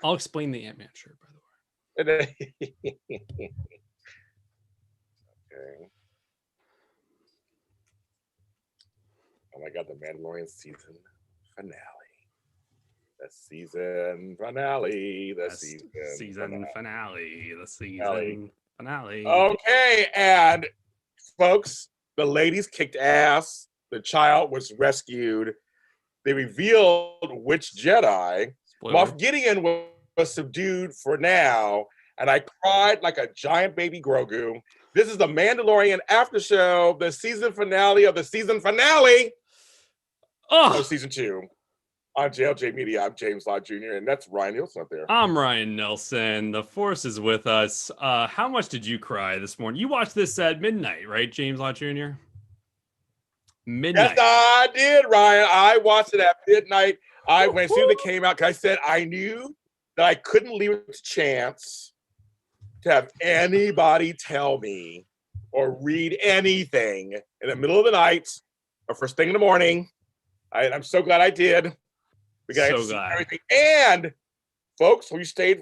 I'll explain the Ant-Man shirt, by the way. Okay. Oh my God, the Mandalorian season finale. The season finale. The season finale. The season finale. Okay, and folks, the ladies kicked ass. The child was rescued. They revealed which Jedi. Moff Gideon was subdued for now, and I cried like a giant baby Grogu. This is the Mandalorian Aftershow, the season finale of the season finale of season 2. On JLJ Media, I'm James Lott Jr., and that's Ryan Nilsen up there. I'm Ryan Nilsen. The Force is with us. How much did you cry this morning? You watched this at midnight, right, James Lott Jr.? Midnight. Yes, I did, Ryan. I watched it at midnight. When as soon as it came out, because I said I knew that I couldn't leave it to chance to have anybody tell me or read anything in the middle of the night or first thing in the morning. I'm so glad I did. We got to see everything. And folks, we stayed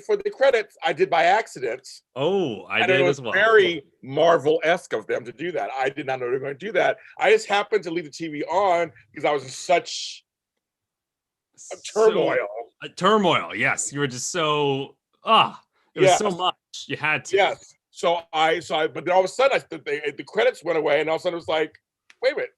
for the credits. I did by accident. Oh, I did as well. Very Marvel-esque of them to do that. I did not know they were going to do that. I just happened to leave the TV on because I was in such a turmoil. Turmoil, yes. You were just so it was so much. You had to. Yes. So but then all of a sudden the credits went away, and all of a sudden it was like, wait a minute.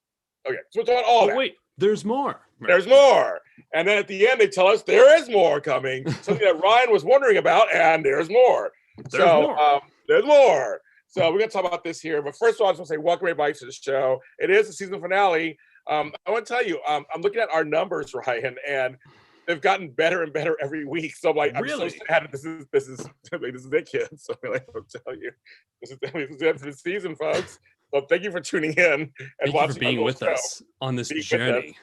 Okay, so it's on all that. Wait, there's more. There's more. And then at the end, they tell us there is more coming. Something that Ryan was wondering about, and there's more. There's more. So we're going to talk about this here. But first of all, I just want to say welcome everybody to the show. It is the season finale. I want to tell you, I'm looking at our numbers, Ryan, and they've gotten better and better every week. So I'm like, really? I'm so sad. This is it, kids. So like, I'll tell you, this is it for the season, folks. So thank you for tuning in and watching. Thank you for being with us on this journey.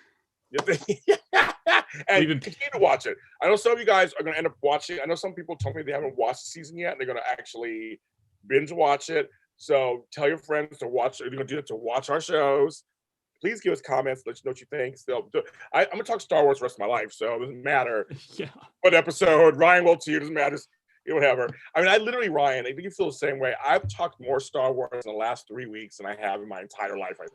And continue to watch it. I know some of you guys are going to end up watching. I know some people told me they haven't watched the season yet, and they're going to actually binge watch it. So tell your friends to watch. If you're going to do it, to watch our shows. Please give us comments. Let us know what you think. So I'm going to talk Star Wars the rest of my life, so it doesn't matter what episode. Ryan will too. It doesn't matter. Whatever. I mean, I literally, Ryan, I think you feel the same way. I've talked more Star Wars in the last 3 weeks than I have in my entire life, I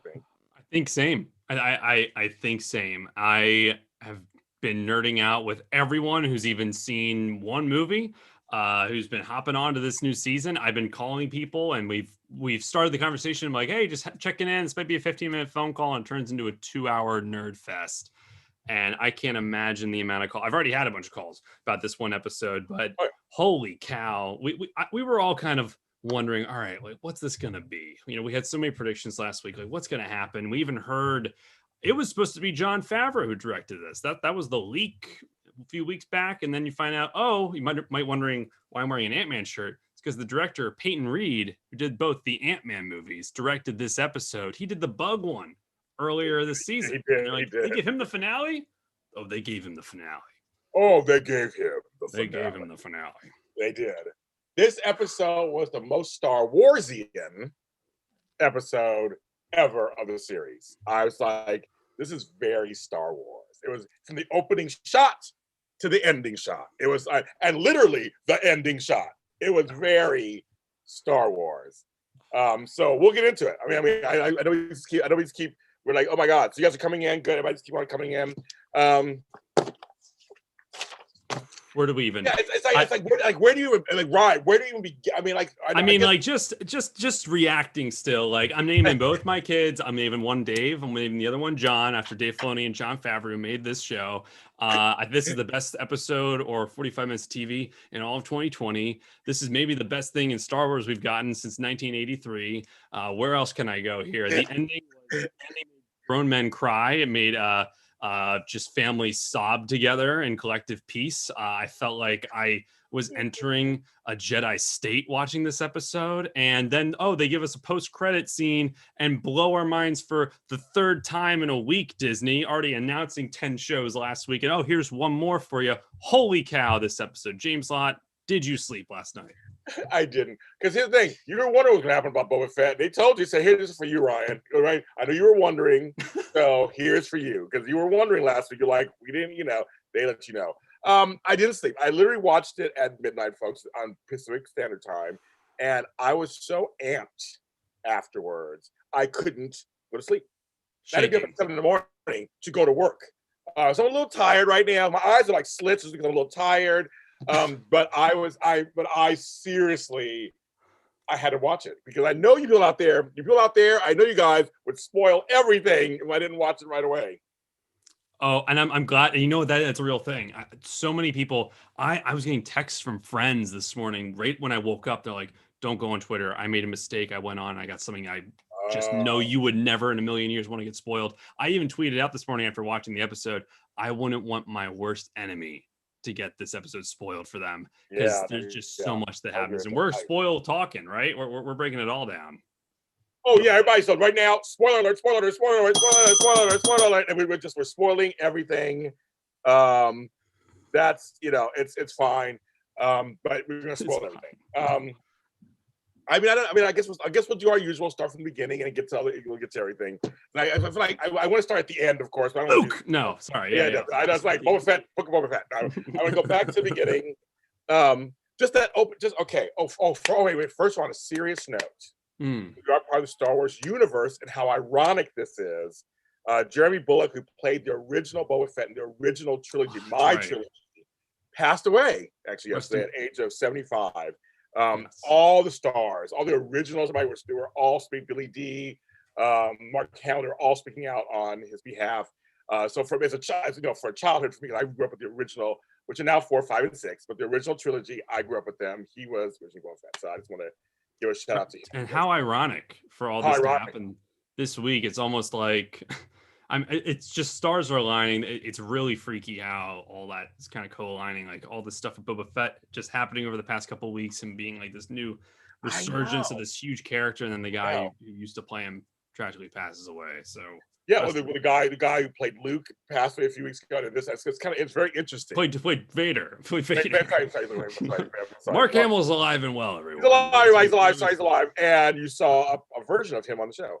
think same. I think same. I have been nerding out with everyone who's even seen one movie, who's been hopping on to this new season. I've been calling people, and we've started the conversation. I'm like, hey, just checking in. This might be a 15-minute phone call, and it turns into a 2-hour nerd fest. And I can't imagine the amount of calls. I've already had a bunch of calls about this one episode, but holy cow, we were all kind of wondering, all right, like, what's this gonna be? You know, we had so many predictions last week, like what's gonna happen. We even heard it was supposed to be Jon Favreau who directed this. That was the leak a few weeks back, and then you find out, you might wondering why I'm wearing an Ant-Man shirt. It's because the director Peyton Reed, who did both the Ant-Man movies, directed this episode. He did the Bug one earlier this season. They give him the finale. Oh, they gave him the finale. Oh, they gave him the finale. They gave him the finale. They did. This episode was the most Star Warsian episode ever of the series. I was like, this is very Star Wars. It was from the opening shot to the ending shot. It was and literally the ending shot. It was very Star Wars. So we'll get into it. I know we just keep. We're like, oh my God! So you guys are coming in. Good. Everybody just keep on coming in. Where do we even? Yeah, where do you even Ryan? Where do you even begin? Just reacting still. Like, I'm naming both my kids. I'm naming one Dave. I'm naming the other one John, after Dave Filoni and Jon Favreau made this show. This is the best episode or 45 minutes of TV in all of 2020. This is maybe the best thing in Star Wars we've gotten since 1983. Where else can I go here? The ending made grown men cry. It made just families sob together in collective peace. I felt like I was entering a Jedi state watching this episode. And then, they give us a post-credit scene and blow our minds for the third time in a week, Disney, already announcing 10 shows last week. And here's one more for you. Holy cow, this episode. James Lott, did you sleep last night? I didn't. Because here's the thing. You were wondering what's going to happen about Boba Fett. They told you, say, here, this is for you, Ryan. All right? I know you were wondering. So here's for you. Because you were wondering last week. You're like, we didn't, they let you know. I didn't sleep. I literally watched it at midnight, folks, on Pacific Standard Time, and I was so amped afterwards. I couldn't go to sleep. I had to get up Shaking. at 7 in the morning to go to work. So I'm a little tired right now. My eyes are like slits just because I'm a little tired. But I seriously, I had to watch it because I know you people out there, I know you guys would spoil everything if I didn't watch it right away. Oh, and I'm glad. And you know that that's a real thing. So many people. I was getting texts from friends this morning right when I woke up. They're like, "Don't go on Twitter. I made a mistake. I went on. I got something I just know Uh, you would never in a million years want to get spoiled." I even tweeted out this morning after watching the episode. I wouldn't want my worst enemy to get this episode spoiled for them because yeah, there's just yeah, so much that I agree happens, with and that. we're spoiled talking, right? We're breaking it all down. Oh yeah, everybody's on right now. Spoiler alert! Spoiler alert! Spoiler alert! Spoiler alert! Spoiler alert! Spoiler alert! And we're spoiling everything. Um, that's it's fine. But we're gonna It's spoil fine. everything. I guess we'll do our usual. Start from the beginning and we'll get to everything. I feel like I want to start at the end, of course. But I don't Luke, no, sorry, yeah. I was like Boba Fett, Book of Boba Fett. I want to go back to the beginning. Just that open. Just okay. Wait. First, on a serious note, Mm. we are part of the Star Wars universe, and how ironic this is. Jeremy Bulloch, who played the original Boba Fett in the original trilogy, trilogy, passed away actually yesterday at age of 75. Yes. All the stars, all the originals, they were all speaking. Billy D, Mark Hamill, all speaking out on his behalf. So from as a child, for childhood, for me, I grew up with the original, which are now 4, 5, and 6. But the original trilogy, I grew up with them. He was originally Boba Fett, so I just want to give a shout out to him. And how ironic for all this to happen this week. It's almost like it's just stars are aligning. It's really freaky how all that is kind of co-aligning, like all this stuff with Boba Fett just happening over the past couple of weeks and being like this new resurgence of this huge character, and then the guy who used to play him tragically passes away. So yeah, the guy who played Luke passed away a few weeks ago. And it's very interesting. Played Vader. Mark Hamill's alive and well, everyone. He's alive. And you saw a version of him on the show.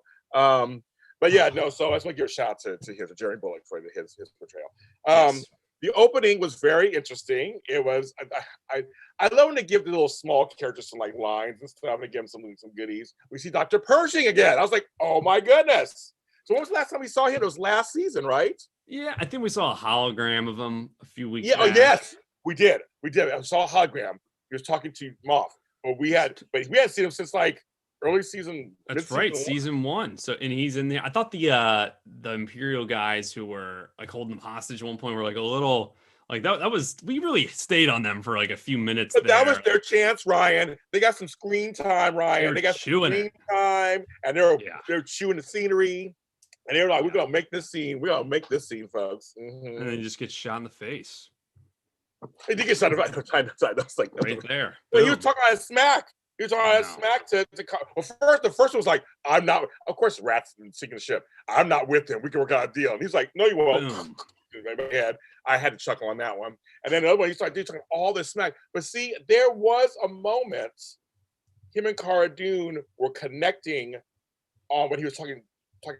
But yeah, no. So I just want to give a shout out to Jerry Bulloch for his portrayal. Yes. The opening was very interesting. It was I love when they give the little small characters some like lines and stuff. And they give them some goodies. We see Dr. Pershing again. I was like, oh my goodness. So when was the last time we saw him? It was last season, right? Yeah, I think we saw a hologram of him a few weeks back. Oh, yes, we did. I saw a hologram. He was talking to Moff. But we hadn't seen him since like early season. That's right, season 1. So, and he's in there. I thought the Imperial guys who were like holding him hostage at one point were like a little like that was we really stayed on them for like a few minutes. But that was their chance, Ryan. They got some screen time, Ryan. They got screen time, and they're chewing the scenery. And they were like, we're going to make this scene. We're going to make this scene, folks. Mm-hmm. And then just get shot in the face. He did get shot in the face. That's like right there. He was talking about smack. He was talking about smack to the first one was like, I'm not. Of course, Rat's sinking the ship. I'm not with him. We can work out a deal. And he's like, no, you won't. In my head, I had to chuckle on that one. And then the other one, he started talking all this smack. But see, there was a moment him and Cara Dune were connecting on when he was talking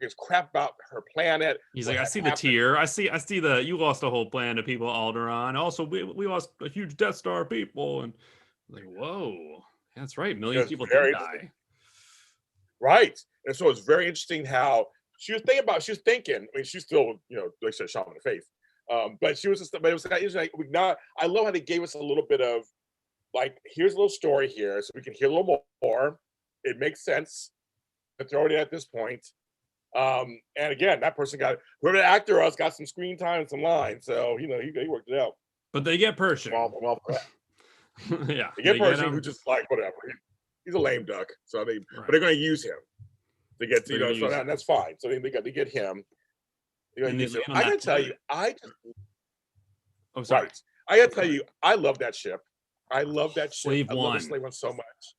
his crap about her planet. He's like, I see the tear. I see the you lost a whole planet of people, Alderaan. Also, we lost a huge Death Star people. And like, whoa, that's right. Millions of people did die. Right. And so it's very interesting how she was thinking, I mean, she's still, like I said, shot in the face. But she was just, but it was like, I love how they gave us a little bit of like, here's a little story here, so we can hear a little more. It makes sense to throw it in at this point. And again, that person whoever the actor was got some screen time and some lines, so he worked it out. But they get Pershing. Well, yeah, they get Pershing, who just like whatever. He's a lame duck, so but they're going to use him to get and that's fine. So they get him. They're going to use him. I gotta tell you, I gotta tell you, I love that ship. I love that ship. Slave I One. love the Slave One so much.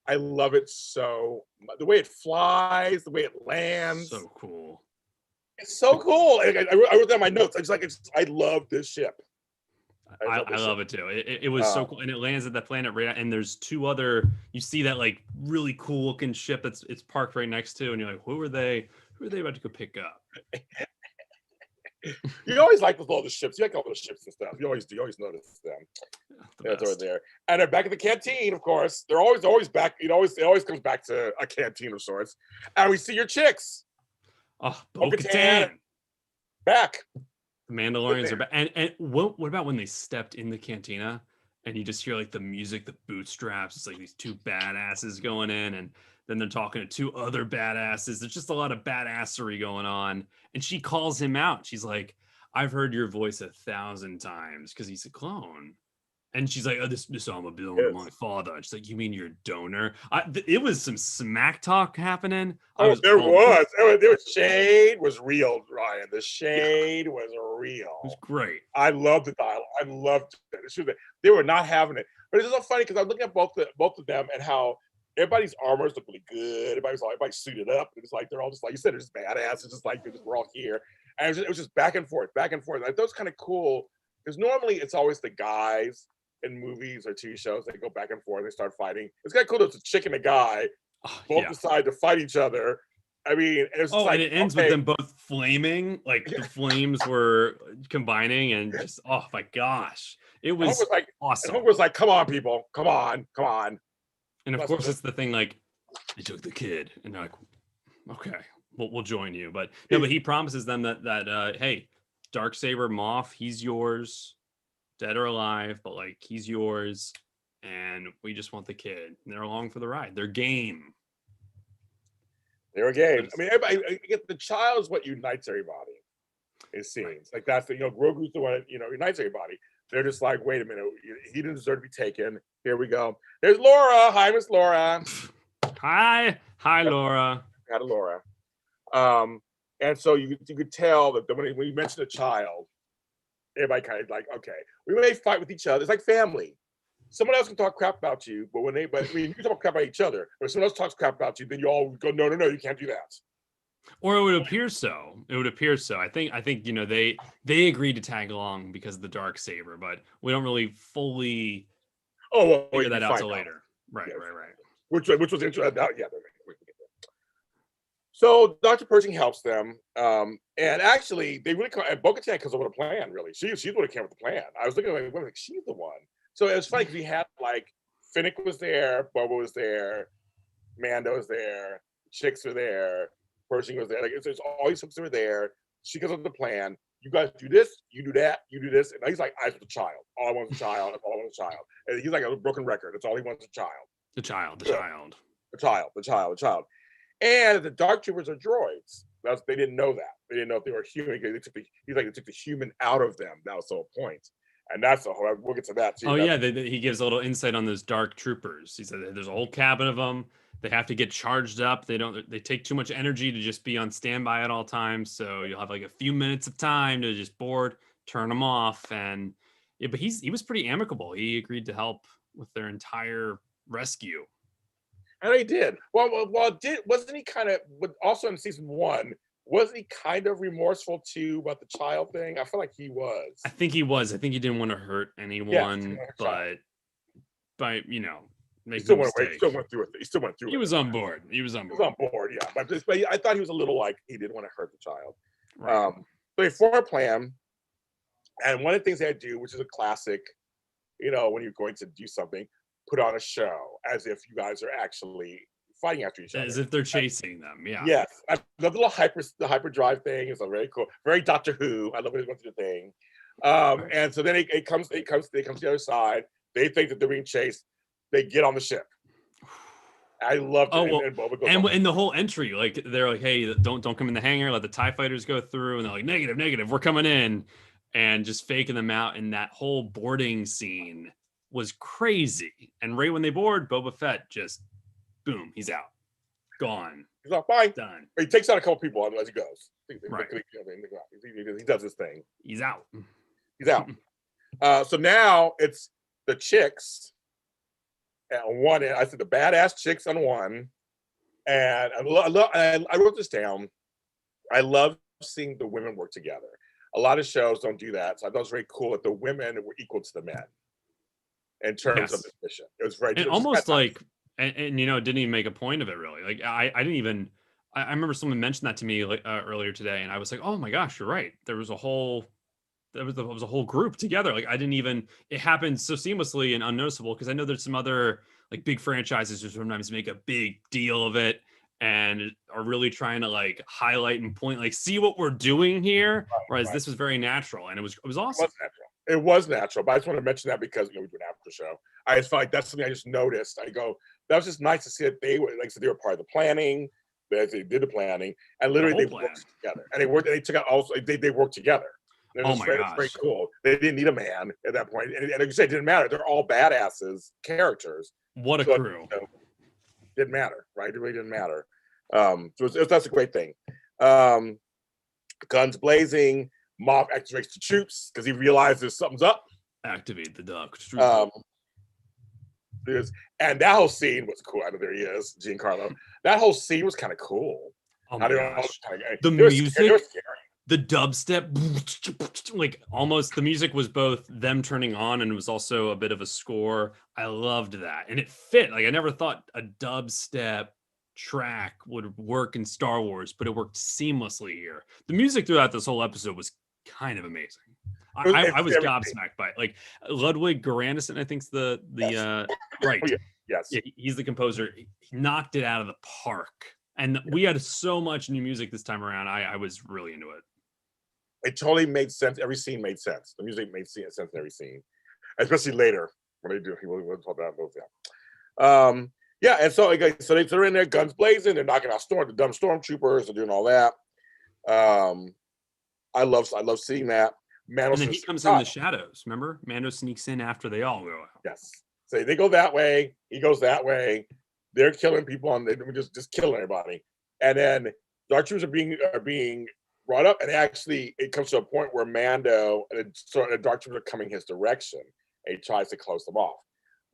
I love it so much. The way it flies, the way it lands. So cool. It's so cool. I wrote down my notes. I love this ship. I love it too. It was so cool. And it lands at that planet right, and there's two other, you see that like really cool looking ship it's parked right next to, and you're like, who are they about to go pick up? You always like all the ships. You like all those ships and stuff. You always do. You always notice them. That's over there. And they're back at the canteen, of course. They're always back. It always comes back to a canteen of sorts. And we see your chicks. Oh, Bo-Katan. Back. The Mandalorians are back. And what about when they stepped in the cantina and you just hear like the music, the bootstraps? It's like these two badasses going in, and then they're talking to two other badasses. There's just a lot of badassery going on. And she calls him out. She's like, I've heard your voice 1,000 times, because he's a clone. And she's like, oh, this I'm a bill to my father. She's like, you mean your donor? It was some smack talk happening. There was shade was real, Ryan. The shade was real. It was great. I loved the dialogue. I loved it. They were not having it. But it's just so funny because I'm looking at both of them and how everybody's armors look really good. Everybody's suited up. It's like they're all just like you said, they're just badass. It's just like we're all here. And it was just back and forth. I thought it was kind of cool because normally it's always the guys in movies or TV shows, they go back and forth, they start fighting. It's kind of cool that it's a chick and a guy both decide to fight each other. I mean, it was and it ends with them both flaming, like the flames were combining, and just oh my gosh, it was like awesome. It was like, come on, people, come on. And of course, it's the thing like they took the kid, and they're like, okay, we'll join you. But no, but he promises them that hey, Darksaber Moff, he's yours. Dead or alive, but like he's yours, and we just want the kid. And they're along for the ride. They're game. They're game. I mean, everybody, the child is what unites everybody. It seems like that's the Grogu's the one that unites everybody. They're just like, wait a minute, he didn't deserve to be taken. Here we go. There's Laura. Hi, Miss Laura. Hi, Laura. Hi, Laura. And so you could tell that when you mentioned a child, everybody kind of like, okay, we may fight with each other. It's like family. Someone else can talk crap about you, but you talk crap about each other. But if someone else talks crap about you, then you all go, no, you can't do that. Or it would appear so. I think they agreed to tag along because of the Darksaber, but we don't really fully figure that out till later. Right. Which was interesting. Yeah. So Dr. Pershing helps them, and actually they really and Bo-Katan comes up with a plan. Really, she's the one who came up with the plan. I was looking like she's the one. So it was funny because we had like Finnick was there, Boba was there, Mando was there, Chicks were there, Pershing was there. Like it's all these folks were there. She comes up with the plan. You guys do this, you do that, you do this, and he's like, I want a child. All I want is a child. That's all I want is a child. And he's like a broken record. That's all he wants is a child. The child. And the Dark Troopers are droids. They didn't know that. They didn't know if they were human. They took the human out of them. That was the whole point. And that's the whole. We'll get to that too. Oh yeah, he gives a little insight on those Dark Troopers. He said there's a whole cabin of them. They have to get charged up. They take too much energy to just be on standby at all times. So you'll have like a few minutes of time to just board, turn them off, and yeah. But he was pretty amicable. He agreed to help with their entire rescue. And he did. Wasn't he kind of, also in season 1, wasn't he kind of remorseful too about the child thing? I feel like he was. I think he was. I think he didn't want to hurt anyone, but he still went through it. He still went through it. He was on board. Yeah. But I thought he was a little like, he didn't want to hurt the child. Right. So they form a plan. And one of the things they do, which is a classic, when you're going to do something, put on a show as if you guys are actually fighting after each other. As if they're chasing them, yeah. Yes. I love the hyperdrive thing. It's very cool. Very Doctor Who. I love when it went through the thing. And so then it comes to the other side. They think that they're being chased. They get on the ship. I loved it. Oh, well, and the whole entry, like they're like, hey, don't come in the hangar, let the TIE fighters go through, and they're like, negative, we're coming in, and just faking them out. And that whole boarding scene was crazy. And right when they board, Boba Fett just boom, he's out, gone. He's like, bye, done. He takes out a couple people as he goes. Right. He does his thing. He's out. So now it's the chicks on one end. I said the badass chicks on one, and I wrote this down. I love seeing the women work together. A lot of shows don't do that, so I thought it was very cool that the women were equal to the men in terms of this mission. It was very, and almost like, and didn't even make a point of it really. Like I didn't even I remember someone mentioned that to me like earlier today, and I was like, oh my gosh, you're right. There was a whole group together. Like I didn't even. It happened so seamlessly and unnoticeable because I know there's some other like big franchises who sometimes make a big deal of it and are really trying to like highlight and point, like, see what we're doing here. Whereas Right. this was very natural and it was It awesome. was natural. It was natural, but I just want to mention that because we do an after show. I just felt like that's something I just noticed. I go, that was just nice to see that they were like so they were part of the planning. They did the planning, and The literally whole they plan. worked together, and they worked. They took out also they worked together. And Oh it's my very gosh. cool. They didn't need a man at that point, and like you said, it didn't matter. They're all badasses characters, What a so crew. you know, it didn't matter, right? It really didn't matter. That's a great thing. Um, Guns blazing. Moff activates the troops because he realizes something's up. Activate the duck. Um, and that whole scene was cool. I know there he is, Giancarlo. That whole scene was kind of cool. Oh How my they were all gosh. kind of The they were scary. They were music, scary. the dubstep, like almost the music was both them turning on and it was also a bit of a score. I loved that. And it fit. Like I never thought a dubstep track would work in Star Wars, but it worked seamlessly here. The music throughout this whole episode was kind of amazing. I was Everything. gobsmacked by it. Like Ludwig Göransson, I think's the Yes. Oh right. yeah. Yes. Yeah, he's the composer. He knocked it out of the park. And we had so much new music this time around. I was really into it. It totally made sense. Every scene made sense. The music made sense in every scene, especially later when they do. He will talk about those. Yeah. Yeah. And so, like, so they're in there, guns blazing. They're knocking out the dumb stormtroopers. They're doing all that. Um, I love seeing that. And then Mandelson he is comes in the shadows. Remember? Mando sneaks in after they all go out. yes. So they go that way. He goes that way. They're killing people on. They just killing everybody. And then dark troopers are being brought up, and actually it comes to a point where Mando and the dark troopers are coming his direction, and he tries to close them off.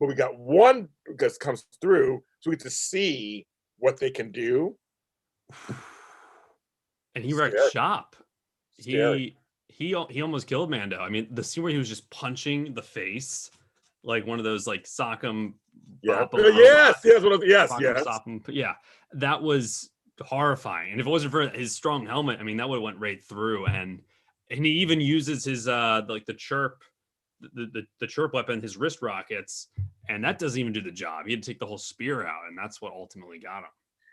But we got one that comes through, so we get to see what they can do. And he wrecked Scary. shop. Scary. He almost killed Mando. I mean, the scene where he was just punching the face, like one of those like sock'em Yeah. bop 'em Yes. robots. Yes. Sock'em Yes. stop 'em. Yeah, that was horrifying. And if it wasn't for his strong helmet, I mean, that would have went right through. And he even uses his like the chirp, the chirp weapon, his wrist rockets, and that doesn't even do the job. He had to take the whole spear out, and that's what ultimately got him.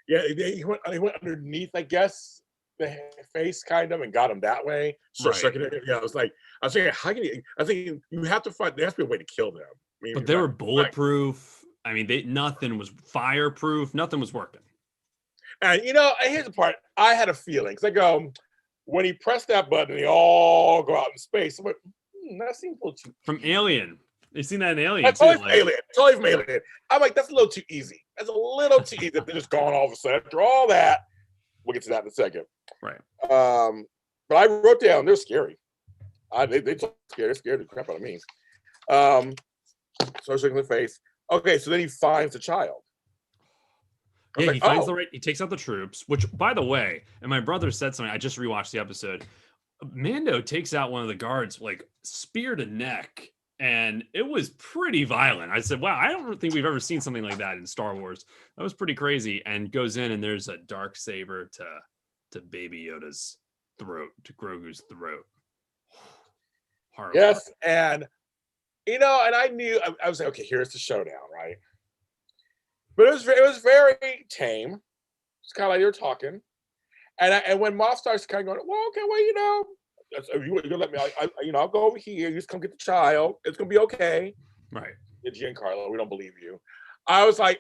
Yeah. He went underneath, I guess, the face kind of and got him that way. So Right. yeah, it was like I was thinking, how can you? I think you have to find. There has to be a way to kill them. I mean, But they were bulletproof. I mean, nothing was fireproof. Nothing was working. and here's the part. I had a feeling because I go when he pressed that button, they all go out in space. I'm like, that seems a little too. From Alien, you've seen that in Alien That's too. totally from Like, Alien. Totally from Alien. I'm like, that's a little too easy. That's a little too easy. They're just gone all of a sudden. After all that, we'll get to that in a second. right. But I wrote down they're scary. They scary. They're scared the crap out of me. So I was looking in the face. Okay, so then he finds the child. Yeah, he finds the right. He takes out the troops. Which, by the way, and my brother said something. I just rewatched the episode. Mando takes out one of the guards, like spear to neck, and it was pretty violent. I said, "Wow, I don't think we've ever seen something like that in Star Wars." That was pretty crazy. And goes in, and there's a dark saber to Baby Yoda's throat, to Grogu's throat. Horrible. Yes, and and I knew I was like, okay, here's the showdown, right? But it was very tame. It's kind of like they were talking, and when Moff starts kind of going, well, okay, well, you're gonna let me, I'll go over here. You just come get the child. It's gonna be okay. Right. Giancarlo, we don't believe you. I was like,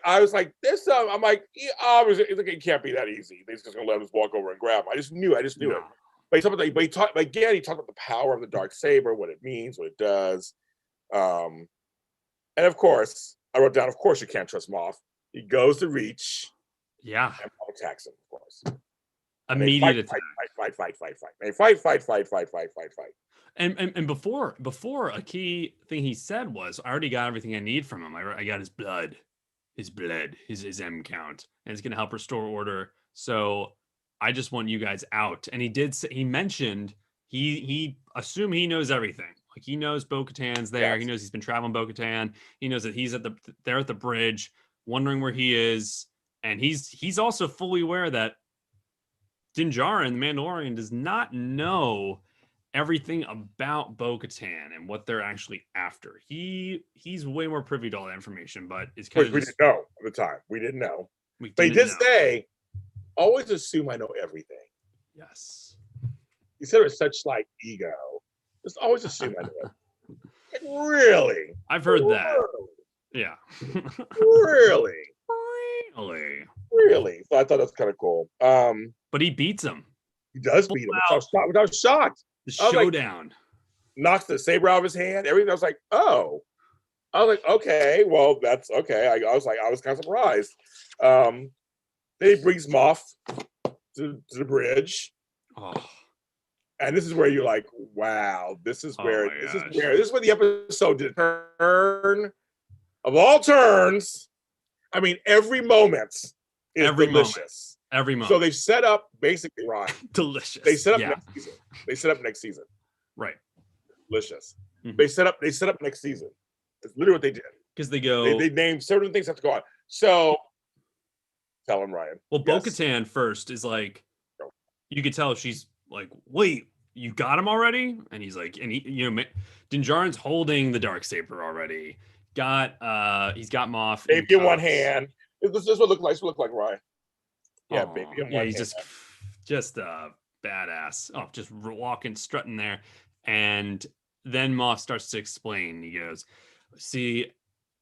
this. I'm like, obviously, it can't be that easy. They're just gonna let us walk over and grab him. I just knew it. No. But he talked about the power of the dark saber, what it means, what it does. And of course, I wrote down, of course, you can't trust Moff. He goes to reach. Yeah. And Moff attacks him, of course. Immediate attack. Fight. And before a key thing he said was, I already got everything I need from him. I got his blood, his M count, and it's gonna help restore order. So I just want you guys out. And he did say, he mentioned he assumed he knows everything. Like he knows Bo-Katan's there. Yes. He knows he's been traveling Bo-Katan. He knows that he's there at the bridge, wondering where he is. And he's also fully aware that Din Djarin, the Mandalorian, does not know everything about Bo-Katan and what they're actually after. He's way more privy to all that information, but it's kind Which of we just didn't know at the time. We didn't know. we But he didn't did know. say, always assume I know everything. Yes. He said it with such like ego. Just always assume I know it. Like, really? I've heard that. Really? Yeah. Really? Really? Really? So I thought that's kind of cool. But he beats him. He does beat him. I was shocked. The I was like, showdown. knocks the saber out of his hand. Everything. I was like, oh. I was like, okay, well, that's okay. I was kind of surprised. Then he brings Moff to the bridge. Oh. And this is where you're like, wow, this is where the episode did turn of all turns. I mean, every moment is delicious. Every moment. So they've set up basically, Ryan. Delicious. They set up next season. They set up next season. Right. Delicious. Mm-hmm. They set up next season. That's literally what they did. Because they go. They named certain things that have to go on. So tell him, Ryan. Well, Bo-Katan first is like, you could tell she's like, wait, you got him already? And he's like, and he, Din Djarin's holding the Darksaber already. He's got Moff. Baby in one hand. This is what it look like, Ryan. Yeah, Aww. baby in one hand. He's just badass. Oh, just walking, strutting there. And then Moff starts to explain. He goes, see,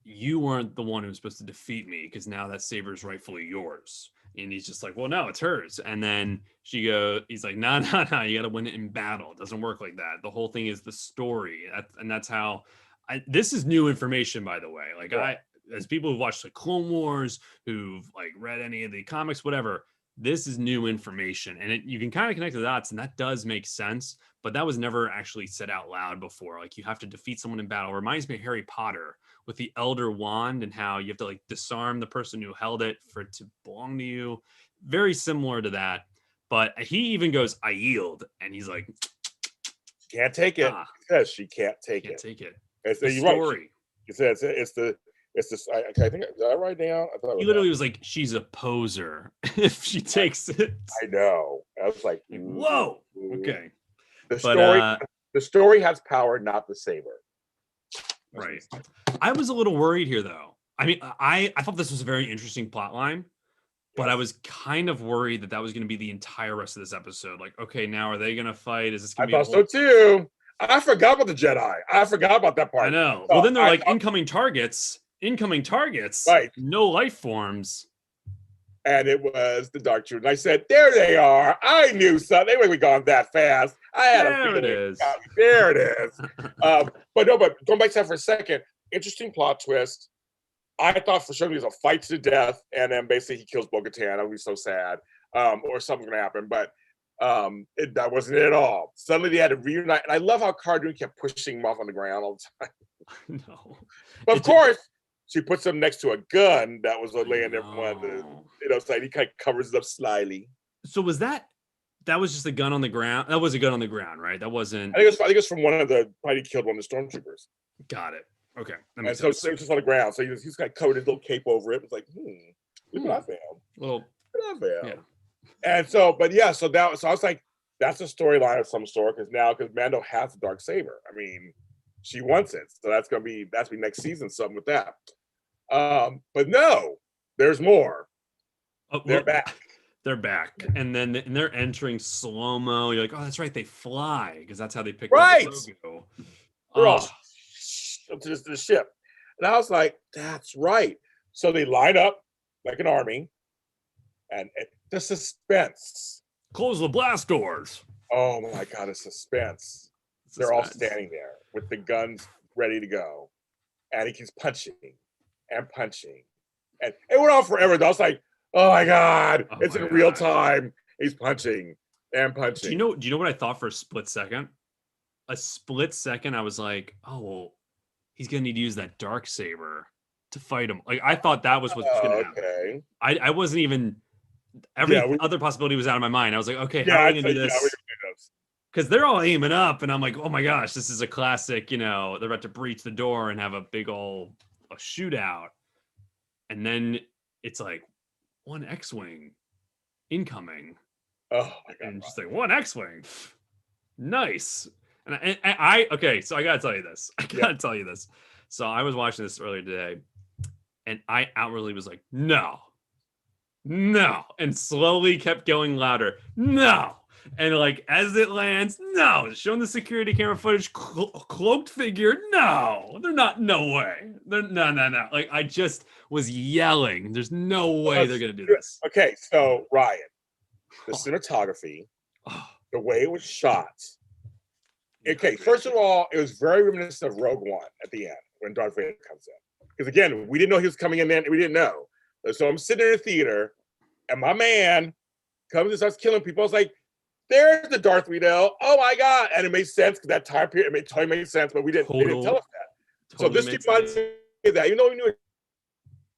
you weren't the one who was supposed to defeat me because now that saber is rightfully yours. And he's just like, well, no, it's hers. And then he's like, no, you got to win it in battle. It doesn't work like that. The whole thing is the story. And that's how this is new information, by the way. Like as people who've watched the Clone Wars, who've like read any of the comics, whatever, this is new information. And you can kind of connect the dots, and that does make sense. But that was never actually said out loud before. Like, you have to defeat someone in battle. It reminds me of Harry Potter with the Elder Wand and how you have to like disarm the person who held it for it to belong to you. Very similar to that. But he even goes, I yield. And he's like, she can't take it. Because she can't take it. It's the story. Right. It's this. I think, did I write down? He literally was like, she's a poser if she takes it. I know. I was like, whoa. Okay. The story has power, not the saber. Right. I was a little worried here, though. I mean, I thought this was a very interesting plot line, but I was kind of worried that was going to be the entire rest of this episode. Like, okay, now are they going to fight? Is this going to be? I thought so too. I forgot about the Jedi. I forgot about that part. I know. Well, then they're like incoming targets. Right. No life forms. And it was the Dark Troopers. And I said, there they are. I knew something. They wouldn't gone that fast. I had a feeling. There it is. But going back to that for a second, interesting plot twist. I thought for sure he was a fight to the death, and then basically he kills Bo-Katan. I would be so sad. Or something's going to happen. But that wasn't it at all. Suddenly they had to reunite. And I love how Cara Dune kept pushing him off on the ground all the time. No. But of course, she puts him next to a gun that was laying there from one of the, it's like he kind of covers it up slyly. So was that was just a gun on the ground? That was a gun on the ground, right? That wasn't. I think it's from one of the, probably killed one of the stormtroopers. Got it. Okay. And so it was just on the ground. So he's kind of covered his little cape over it. It's like, look what I found. Look what I found. Yeah. And so, so I was like, that's a storyline of some sort because Mando has the Darksaber. I mean, she wants it, so that's gonna be next season. Something with that, but no, there's more. They're back. They're back, and then they're entering slow mo. You're like, oh, that's right, they fly because that's how they pick up the logo. To the ship, and I was like, that's right. So they line up like an army, and the suspense. Close the blast doors. Oh my god, the suspense. They're all standing there with the guns ready to go. And he keeps punching and punching. And it went on forever. I was like, oh my God, it's in real time. He's punching and punching. Do you know what I thought for a split second? A split second, I was like, oh, well, he's going to need to use that Darksaber to fight him. Like, I thought that was what's going to happen. I wasn't even, other possibility was out of my mind. I was like, okay, how are we going to do this? Because they're all aiming up, and I'm like, oh my gosh, this is a classic, they're about to breach the door and have a big old shootout. And then it's like one X-Wing incoming. Oh my god, and just Ryan. like, one X-wing, nice. And I okay, so I gotta tell you this. I Yeah. gotta tell you this. So I was watching this earlier today, and I outwardly was like, no, no, and slowly kept going louder, no. And like as it lands, no, showing the security camera footage, cloaked figure, no, they're not, no way, they're no. Like I just was yelling, there's no way they're gonna do this. Okay, so Ryan, the cinematography, Oh, the way it was shot. Okay, incredible. first of all, it was very reminiscent of Rogue One at the end when Darth Vader comes in. Because again, we didn't know he was coming in then, we didn't know. So I'm sitting in the theater, and my man comes and starts killing people. I was like, there's the Darth we know. Oh my god. And it made sense because that time period, it totally made sense, but they didn't tell us that. So Totally this made reminded sense. me of that. Even though we knew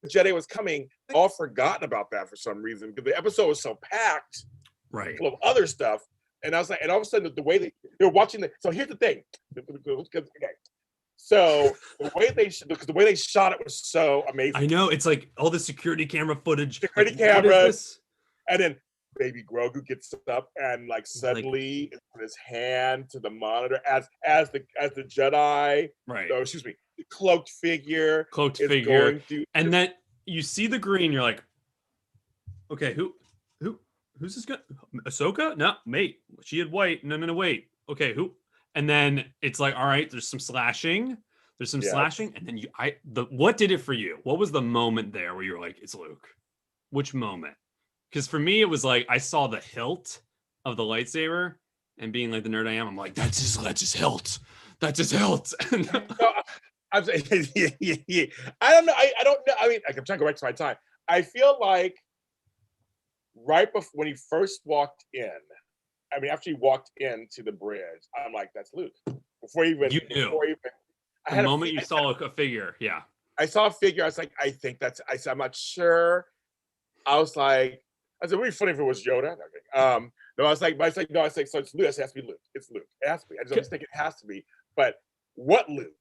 a Jedi was coming, all forgotten about that for some reason because the episode was so packed Right. full of other stuff. And I was like, and all of a sudden the way they're watching so here's the thing. Okay. So the way they shot it was so amazing. I know, it's like all the security camera footage. Security like, cameras. What is this? And then baby Grogu gets up and like suddenly put his hand to the monitor as the Jedi. Right. Oh, excuse me, the cloaked figure. And then you see the green, you're like, okay, who's this guy? Ahsoka? No, mate. She had white. No, wait. Okay, who? And then it's like, all right, there's some slashing. And then what did it for you? What was the moment there where you're like, it's Luke? Which moment? Because for me, it was like I saw the hilt of the lightsaber, and being like the nerd I am, I'm like, that's his hilt. That's his hilt. No, I'm saying, yeah. I don't know. I don't know. I mean, I'm trying to go back to my time. I feel like right before when he first walked in, I mean, after he walked into the bridge, I'm like, that's Luke. Before even the moment you saw a figure, yeah. I saw a figure. I was like, I think that's. I said, I'm not sure. I was like, I said, it'd be funny if it was Yoda. No, I was like, no, I said, so it's Luke. It has to be Luke. It's Luke. It has to be. I just think it has to be. But what Luke?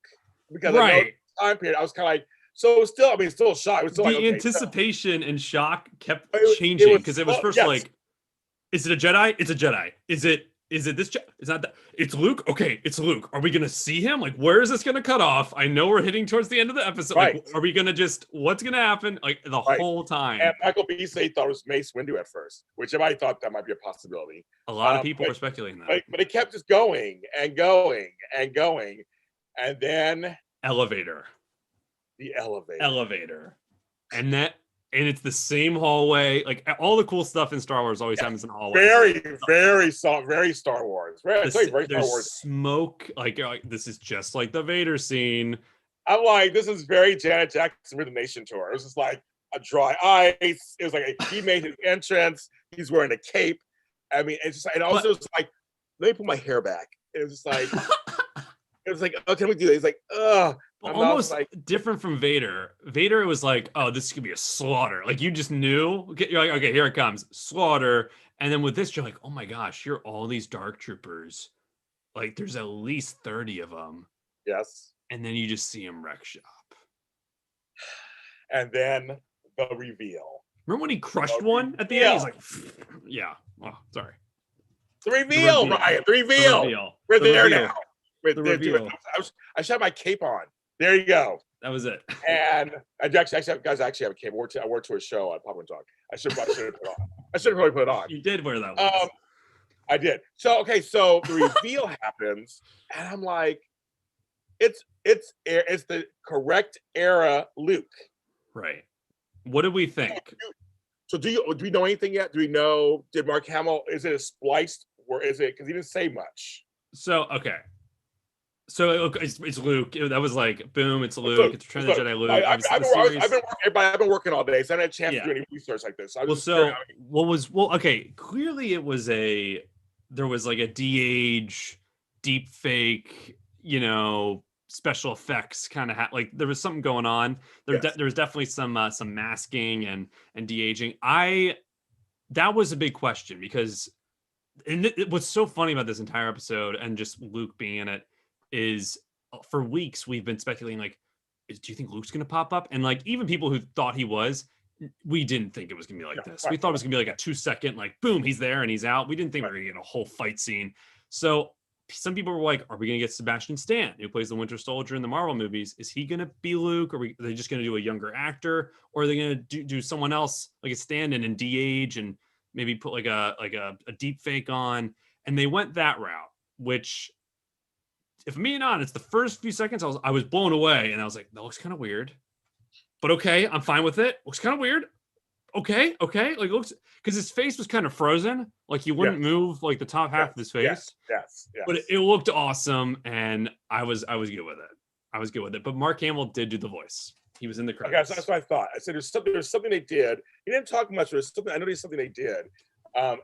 Because I know time period, I was kind of like, so still, I mean, still a shock. It was still the anticipation and shock kept changing because it was first like, is it a Jedi? It's a Jedi. Is it this? It's not that. It's Luke. Okay, it's Luke. Are we gonna see him? Like, where is this gonna cut off? I know we're hitting towards the end of the episode. Right. Like, are we gonna what's gonna happen? Like the whole time. And Michael B. said he thought it was Mace Windu at first, which I thought that might be a possibility. A lot of people were speculating that. But it kept just going and going and going, and then elevator. The elevator. And it's the same hallway. Like all the cool stuff in Star Wars always happens in hallways. Very Star Wars. Very Star Wars. Smoke. Like this is just like the Vader scene. I'm like, this is very Janet Jackson Rhythm Nation tour. It was just like a dry ice. It was like he made his entrance. He's wearing a cape. I mean, it's just, and also it's like, let me put my hair back. It was just like, oh, can we do this? It's like, ugh. Almost like different from Vader. Vader, it was like, oh, this is gonna be a slaughter. Like you just knew. You're like, okay, here it comes, slaughter. And then with this, you're like, oh my gosh, you're all these dark troopers. Like there's at least 30 of them. Yes. And then you just see him wreck shop. And then the reveal. Remember when he crushed one at the end? He's like, yeah. Oh, sorry. The reveal, Ryan. The reveal. We're there now. I should have my cape on. There you go. That was it. And I actually have a cape. I wore to a show on Pop and Talk. I should have put it on. I should have probably put it on. You did wear that one. I did. So so the reveal happens, and I'm like, it's the correct era Luke. Right. What do we think? So do we know anything yet? Do we know? Did Mark Hamill? Is it a spliced or is it? Because he didn't say much. So okay. So it's Luke. That was like, boom, it's Luke. It's Return of the Jedi Luke. I've been working all day, so I haven't had a chance to do any research like this. Okay, clearly there was like a de-age, deep fake, special effects kind of like there was something going on. There was definitely some masking and de-aging. That was a big question because what's so funny about this entire episode and just Luke being in it is for weeks we've been speculating like, do you think Luke's gonna pop up? And like even people who thought he was, We didn't think it was gonna be like Yeah, this. We right, thought it was gonna be like a 2-second, like boom, he's there and he's out. We didn't think we right. were gonna get a whole fight scene. So some people were like, "Are we gonna get Sebastian Stan, who plays the Winter Soldier in the Marvel movies? Is he gonna be Luke? Are they just gonna do a younger actor, or are they gonna do someone else like a stand-in and de-age and maybe put like a deep fake on?" And they went that route, which, if I'm being honest, the first few seconds I was blown away, and I was like, "That looks kind of weird." But okay, I'm fine with it. Looks kind of weird. Okay. Like, looks, because his face was kind of frozen. Like he wouldn't Yes, move like the top half yes, of his yes, face. yes, But yes. it looked awesome, and I was good with it. I was good with it. But Mark Hamill did do the voice. He was in the Okay, so that's credits. what I thought. I said there's something they did. He didn't talk much, but there's something I know there's something they did. And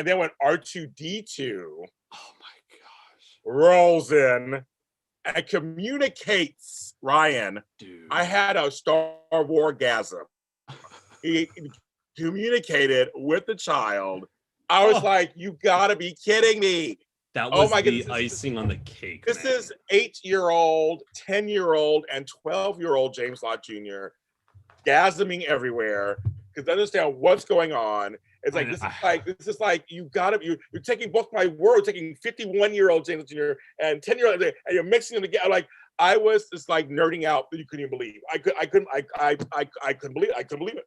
then when R2D2 Oh my gosh, rolls in and communicates, Ryan, I dude. had a Star Wargasm. He communicated with the child. I was Oh, like, you gotta be kidding me. that Oh was my goodness, the icing on the cake, this man. is 8-year-old, 10-year-old, and 12-year-old James Lott Jr. gasming everywhere because they understand what's going on. It's like I, this is I, like you gotta you're taking both my word, taking 51-year-old James Jr. and 10-year-old, and you're mixing them together. Like I was just like nerding out that you couldn't even believe. I couldn't believe it.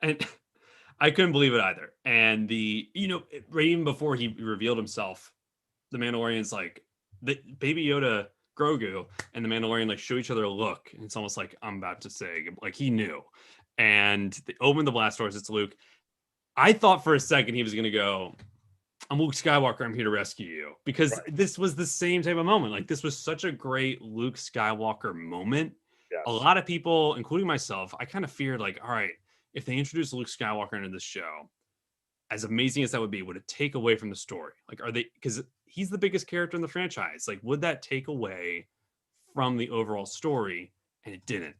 and I couldn't believe it either. And right even before he revealed himself, the Mandalorian's like, the Baby Yoda, Grogu, and the Mandalorian like show each other a look. And it's almost like, I'm about to say, like he knew. And they open the blast doors. It's Luke. I thought for a second he was gonna go, "I'm Luke Skywalker. I'm here to rescue you," because Right. this was the same type of moment. Like this was such a great Luke Skywalker moment. A Yes. lot of people, including myself, I kind of feared like, all right, if they introduce Luke Skywalker into this show, as amazing as that would it take away from the story? Like, are they, because he's the biggest character in the franchise? Like, would that take away from the overall story? And it didn't.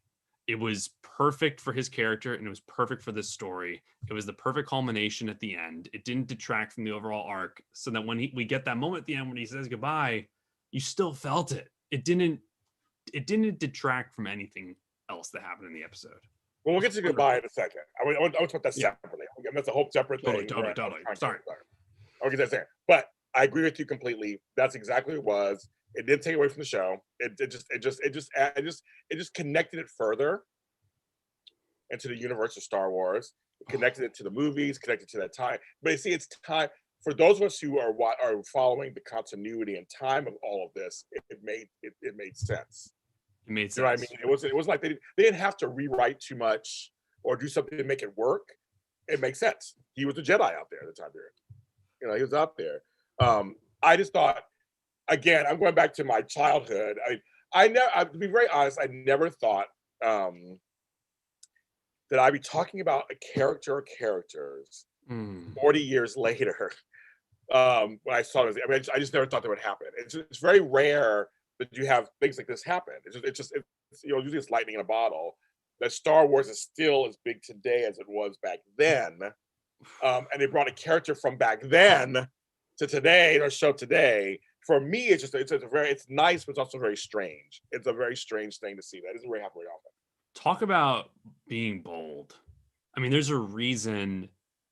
It was perfect for his character and it was perfect for this story. It was the perfect culmination at the end. It didn't detract from the overall arc, so that when we get that moment at the end when he says goodbye, you still felt it. It didn't detract from anything else that happened in the episode. It Well, we'll was get to goodbye wonderful. in a second. I want to put that Yeah, separately. That's a whole separate totally, thing. totally, totally. Sorry. I'll get that second. But I agree with you completely. That's exactly what it was. It didn't take away from the show. It just connected it further into the universe of Star Wars. It connected it to the movies, connected to that time. But you see, it's time for those of us who are following the continuity and time of all of this. It made sense. It made You know what I mean? sense. It was like they didn't have to rewrite too much or do something to make it work. It makes sense. He was a Jedi out there at the time period. He was out there. I just thought, again, I'm going back to my childhood. To be very honest, I never thought that I'd be talking about a character or characters Mm. 40 years later. When I saw this, I mean, I just never thought that would happen. It's very rare that you have things like this happen. Usually it's lightning in a bottle. That Star Wars is still as big today as it was back then, and they brought a character from back then to today or show today. For me, it's nice, but it's also very strange. It's a very strange thing to see. That doesn't really happen very often. Talk about being bold. I mean, there's a reason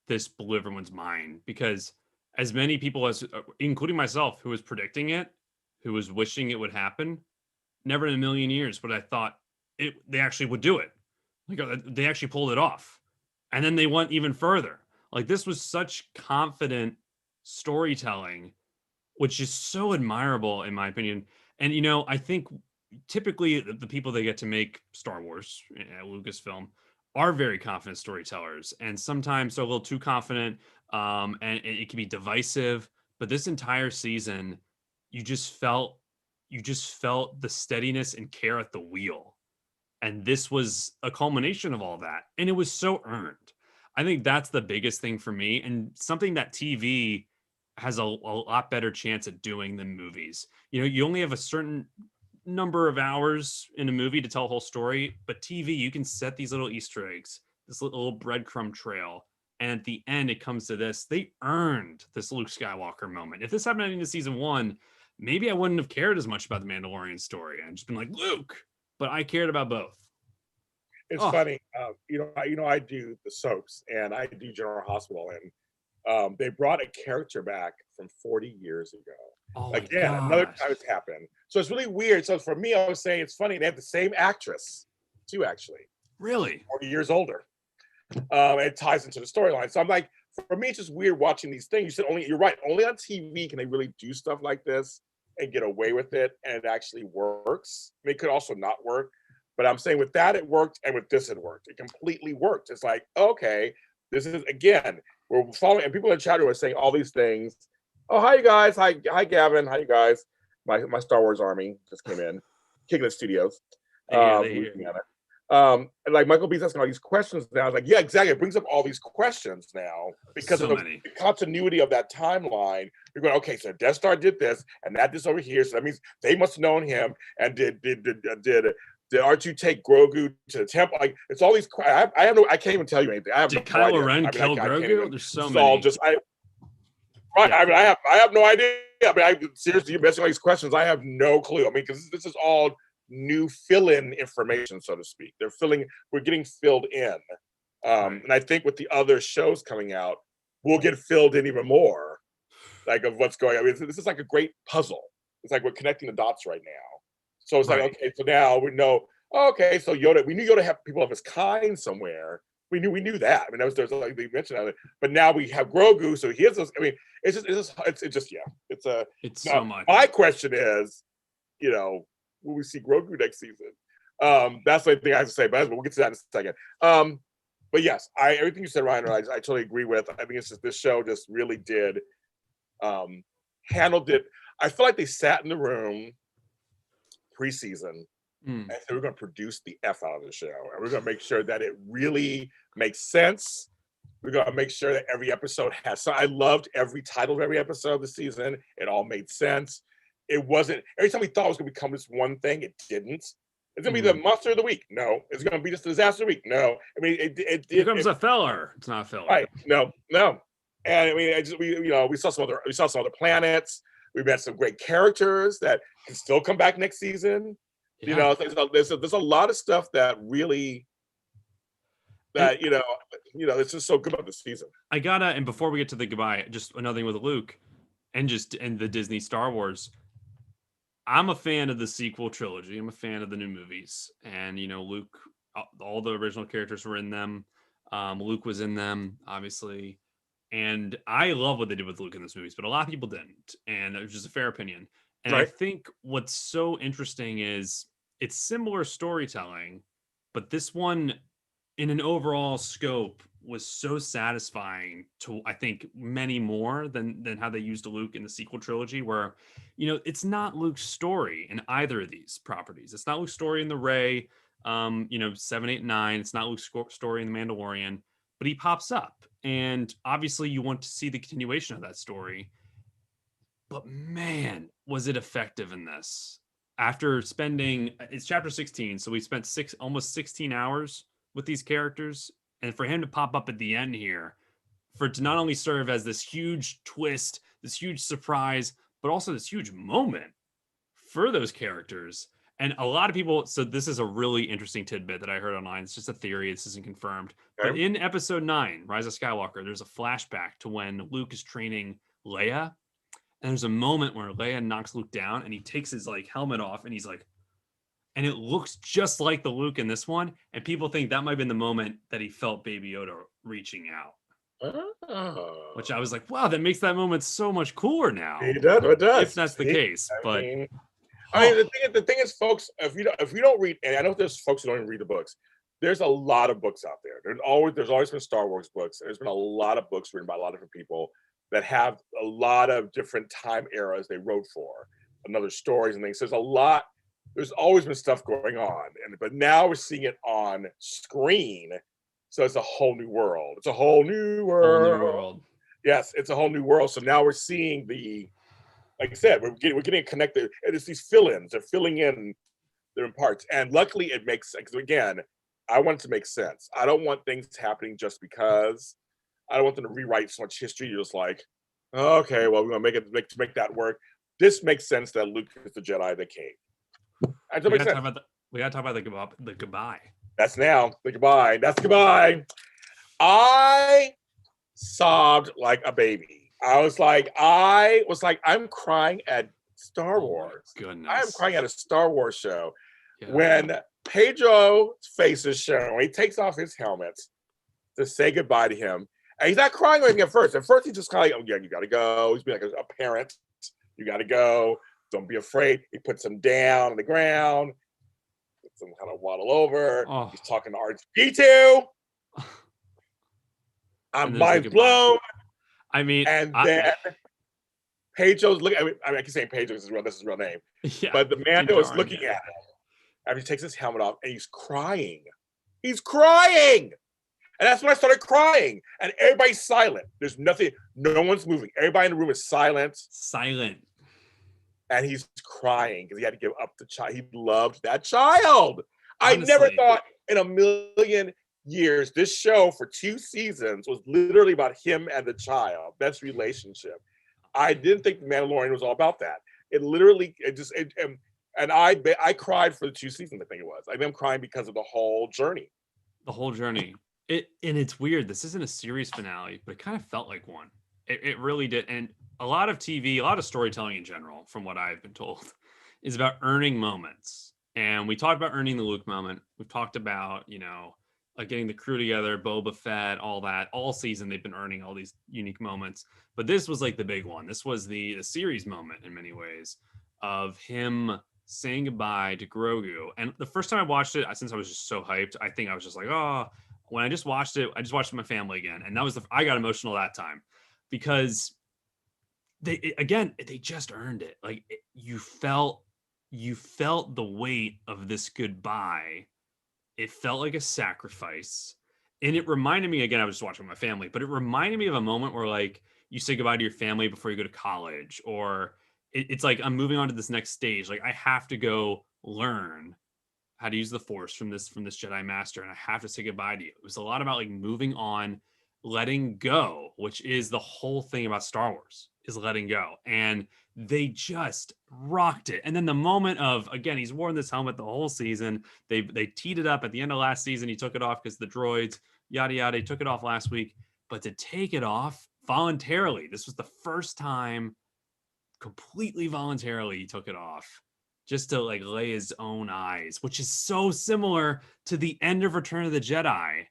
this blew everyone's mind, because as many people as, including myself, who was predicting it, who was wishing it would happen, never in a million years would I thought they actually would do it. Like they actually pulled it off, and then they went even further. Like this was such confident storytelling, which is so admirable in my opinion. And I think typically the people that get to make Star Wars at Lucasfilm are very confident storytellers, and sometimes they're a little too confident, and it can be divisive. But this entire season, you just felt the steadiness and care at the wheel, and this was a culmination of all that, and it was so earned. I think that's the biggest thing for me, and something that TV has a lot better chance at doing than movies. You only have a certain number of hours in a movie to tell a whole story, but TV, you can set these little Easter eggs, this little breadcrumb trail, and at the end it comes to this. They earned this Luke Skywalker moment. If this happened into season one, maybe I wouldn't have cared as much about the Mandalorian story and just been like Luke, but I cared about both. it's Oh, funny. I do the soaps and I do General Hospital, and they brought a character back from 40 years ago. oh my Again, another time gosh. it's happened. So it's really weird. So for me, I was saying it's funny. They have the same actress, too, actually, Really? 40 years older. It ties into the storyline. So I'm like, for me, it's just weird watching these things. You said you're right. Only on TV can they really do stuff like this and get away with it, and it actually works. I mean, it could also not work, but I'm saying with that it worked, and with this it worked. It completely worked. It's like, okay, this is again, we're following, and people in the chat room are saying all these things. Oh, hi you guys. Hi Gavin. Hi you guys. My Star Wars army just came in, Kinglet Studios, They hear, they hear. Louisiana. And like Michael B's asking all these questions now. I was like, yeah, exactly. It brings up all these questions now because So of the many. continuity of that timeline. You're going, okay, so Death Star did this and that this over here. So that means they must have known him. And did R2 take Grogu to the temple? Like it's all these. I can't even tell you anything. I have Did no Kylo idea. Ren I mean, kill I can't Grogu? even. There's so It's all many. just right. Yeah. I mean, I have no idea. I mean, seriously, you're asking all these questions. I have no clue. I mean, because this is all new fill-in information, so to speak. We're getting filled in. Right. And I think with the other shows coming out, we'll get filled in even more, like of what's going on. I mean, this is like a great puzzle. It's like we're connecting the dots right now. So it's like, Right. okay, so now we know, okay, so Yoda, we knew Yoda had people of his kind somewhere. We knew that. I mean, there's like they mentioned it, but now we have Grogu, so he has this. I mean, it's just yeah. It's Now, so much. my question is, will we see Grogu next season? That's the thing I have to say, but we'll get to that in a second. But yes, everything you said, Ryan, I totally agree with. I think it's just this show just really did handled it. I feel like they sat in the room preseason and said we're going to produce the F out of the show, and we're going to make sure that it really makes sense. We're going to make sure that every episode has. So I loved every title of every episode of the season. It all made sense. It wasn't every time we thought it was going to become this one thing, it didn't. It's going to be the monster of the week. No. It's going to be just the disaster of the week. No. I mean, it Here comes a filler. It's not a filler. Right. No. And I mean, we saw some other planets. We met some great characters that can still come back next season. Yeah. There's a lot of stuff that really it's just so good about this season. And before we get to the goodbye, just another thing with Luke and the Disney Star Wars. I'm a fan of the sequel trilogy. I'm a fan of the new movies. And, Luke, all the original characters were in them. Luke was in them, obviously. And I love what they did with Luke in those movies, but a lot of people didn't. And it was just a fair opinion. And I think what's so interesting is it's similar storytelling, but this one, in an overall scope, was so satisfying to, I think, many more than how they used Luke in the sequel trilogy, where, it's not Luke's story in either of these properties. It's not Luke's story in the Rey, 7, 8, 9. It's not Luke's story in the Mandalorian, but he pops up. And obviously you want to see the continuation of that story. But man, was it effective in this. After it's chapter 16, so we spent almost 16 hours with these characters, and for him to pop up at the end here, for it to not only serve as this huge twist, this huge surprise, but also this huge moment for those characters. And a lot of people, so this is a really interesting tidbit that I heard online. It's just a theory, this isn't confirmed. Okay. But in episode 9, Rise of Skywalker, there's a flashback to when Luke is training Leia. And there's a moment where Leia knocks Luke down and he takes his helmet off and he's like, and it looks just like the Luke in this one. And people think that might have been the moment that he felt Baby Yoda reaching out. Oh. Which I was like, wow, that makes that moment so much cooler now. It does. If that's the case. The thing is, folks, if you don't read, and I know there's folks who don't even read the books, there's a lot of books out there. There's always been Star Wars books. There's been a lot of books written by a lot of different people that have a lot of different time eras they wrote for, and other stories and things. There's always been stuff going on, but now we're seeing it on screen, so it's a whole new world. It's a whole new world. Yes, it's a whole new world. So now we're seeing like I said, we're getting connected, and it's these fill-ins. They're filling in different parts, and luckily it makes sense. Again, I want it to make sense. I don't want things happening just because. I don't want them to rewrite so much history. You're just like, okay, well, we're gonna make that work. This makes sense that Luke is the Jedi that came. We gotta talk about the goodbye. That's now. Say goodbye. That's goodbye. I sobbed like a baby. I'm crying at Star Oh my Wars. I am goodness. crying at a Star Wars show Yeah. when Pedro's face is shown. He takes off his helmet to say goodbye to him. And he's not crying or anything at first. At first, he's just kind of like, oh, yeah, you got to go. He's being like a parent. You got to go. Don't be afraid. He puts him down on the ground. Puts him kind of waddle over. Oh. He's talking to R2D2. I'm mind blown. I mean, and then Pedro's looking. I keep saying Pedro is his real name. Yeah, but the Mando is looking at him after he takes his helmet off, and he's crying. He's crying, and that's when I started crying. And everybody's silent. There's nothing. No one's moving. Everybody in the room is silent. Silent. And he's crying because he had to give up the child. He loved that child. Honestly, I never thought in a million years this show for 2 seasons was literally about him and the child. That's relationship. I didn't think Mandalorian was all about that. And I cried for the 2 seasons. I think it was. I'm crying because of the whole journey. The whole journey. And it's weird. This isn't a series finale, but it kind of felt like one. It really did. And a lot of TV, a lot of storytelling in general, from what I've been told, is about earning moments. And we talked about earning the Luke moment. We've talked about, like getting the crew together, Boba Fett, all that. All season, they've been earning all these unique moments. But this was like the big one. This was the series moment in many ways of him saying goodbye to Grogu. And the first time I watched it, since I was just so hyped, I think I was just like, oh, when I just watched it with my family again. And that was I got emotional that time because they just earned it. Like you felt the weight of this goodbye. It felt like a sacrifice. And it reminded me, again, I was just watching with my family, but it reminded me of a moment where like you say goodbye to your family before you go to college, or it's like, I'm moving on to this next stage. Like I have to go learn how to use the Force from this Jedi Master, and I have to say goodbye to you. It was a lot about like moving on, letting go, which is the whole thing about Star Wars, is letting go. And they just rocked it. And then the moment of, again, he's worn this helmet the whole season. They teed it up at the end of last season. He took it off because the droids, yada, yada. He took it off last week. But to take it off voluntarily, this was the first time completely voluntarily he took it off just to like lay his own eyes, which is so similar to the end of Return of the Jedi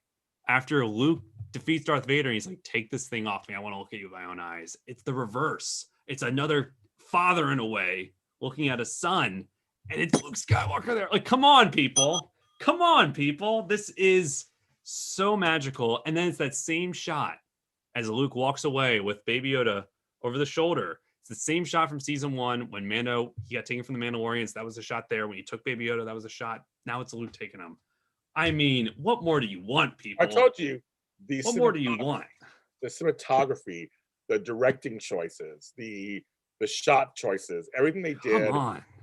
after Luke defeats Darth Vader. And he's like, take this thing off me. I want to look at you with my own eyes. It's the reverse. It's another father in a way looking at a son, and it's Luke Skywalker there. Like, come on, people. This is so magical. And then it's that same shot as Luke walks away with Baby Yoda over the shoulder. It's the same shot from season 1 when Mando, he got taken from the Mandalorians. That was a shot there. When he took Baby Yoda, that was a shot. Now it's Luke taking him. I mean, what more do you want, people? I told you. What more do you want? The cinematography, the directing choices, the shot choices, everything they did.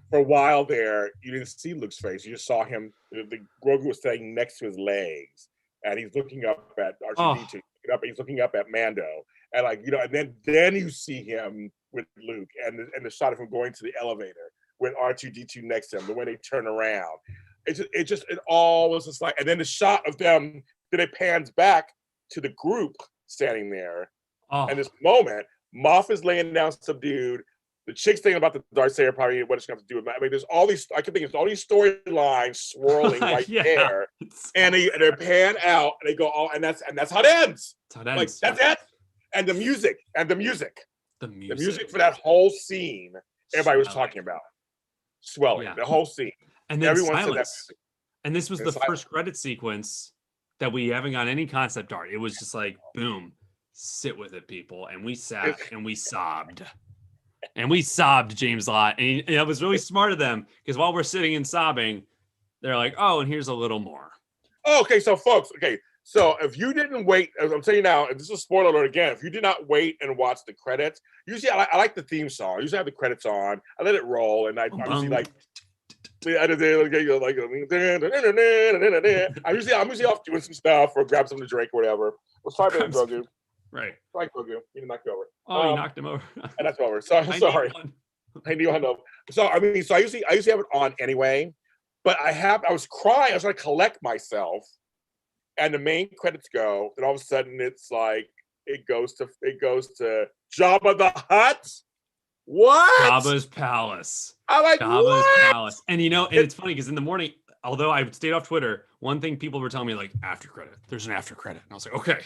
For a while there, you didn't see Luke's face. You just saw him. The Grogu was staying next to his legs, and he's looking up at R2D2. He's looking up at Mando, and and then you see him with Luke, and the shot of him going to the elevator with R2D2 next to him. The way they turn around, it all was just like. And then the shot of them, then it pans back to the group standing there, and this moment, Moff is laying down subdued. The chick's thinking about the Darksaber, probably what it's going to do with that. I mean, there's all these. I can think of all these storylines swirling right there, and they pan out, and they go all, and that's how it ends. Like that's it. And the music for that whole scene, everybody was talking about swelling. The whole scene, and then everyone said that. And this was the first credit sequence that we haven't got any concept art. It was just like, boom, sit with it, people, and we sat and we sobbed. And we sobbed, James Lott. And it was really smart of them, because while we're sitting and sobbing, they're like, oh, and here's a little more. Okay, so folks, so if you didn't wait, as I'm telling you now, and this is a spoiler alert again, if you did not wait and watch the credits, usually I like the theme song. I usually have the credits on. I let it roll, and I usually like. I'm usually off doing some stuff or grab something to drink or whatever. Let's try to Grogu. Right. Like Grogu. You knocked me over. Oh, you knocked him over. And that's over. So I'm sorry. I know. So I usually have it on anyway. But I was crying. I was trying to collect myself, and the main credits go, and all of a sudden it's like it goes to Jabba the Hutt. What? Jabba's palace. I'm like, Jabba's what? palace. And you know, and it's funny because in the morning, although I stayed off Twitter, one thing people were telling me like after credit. There's an after credit, and I was like, okay,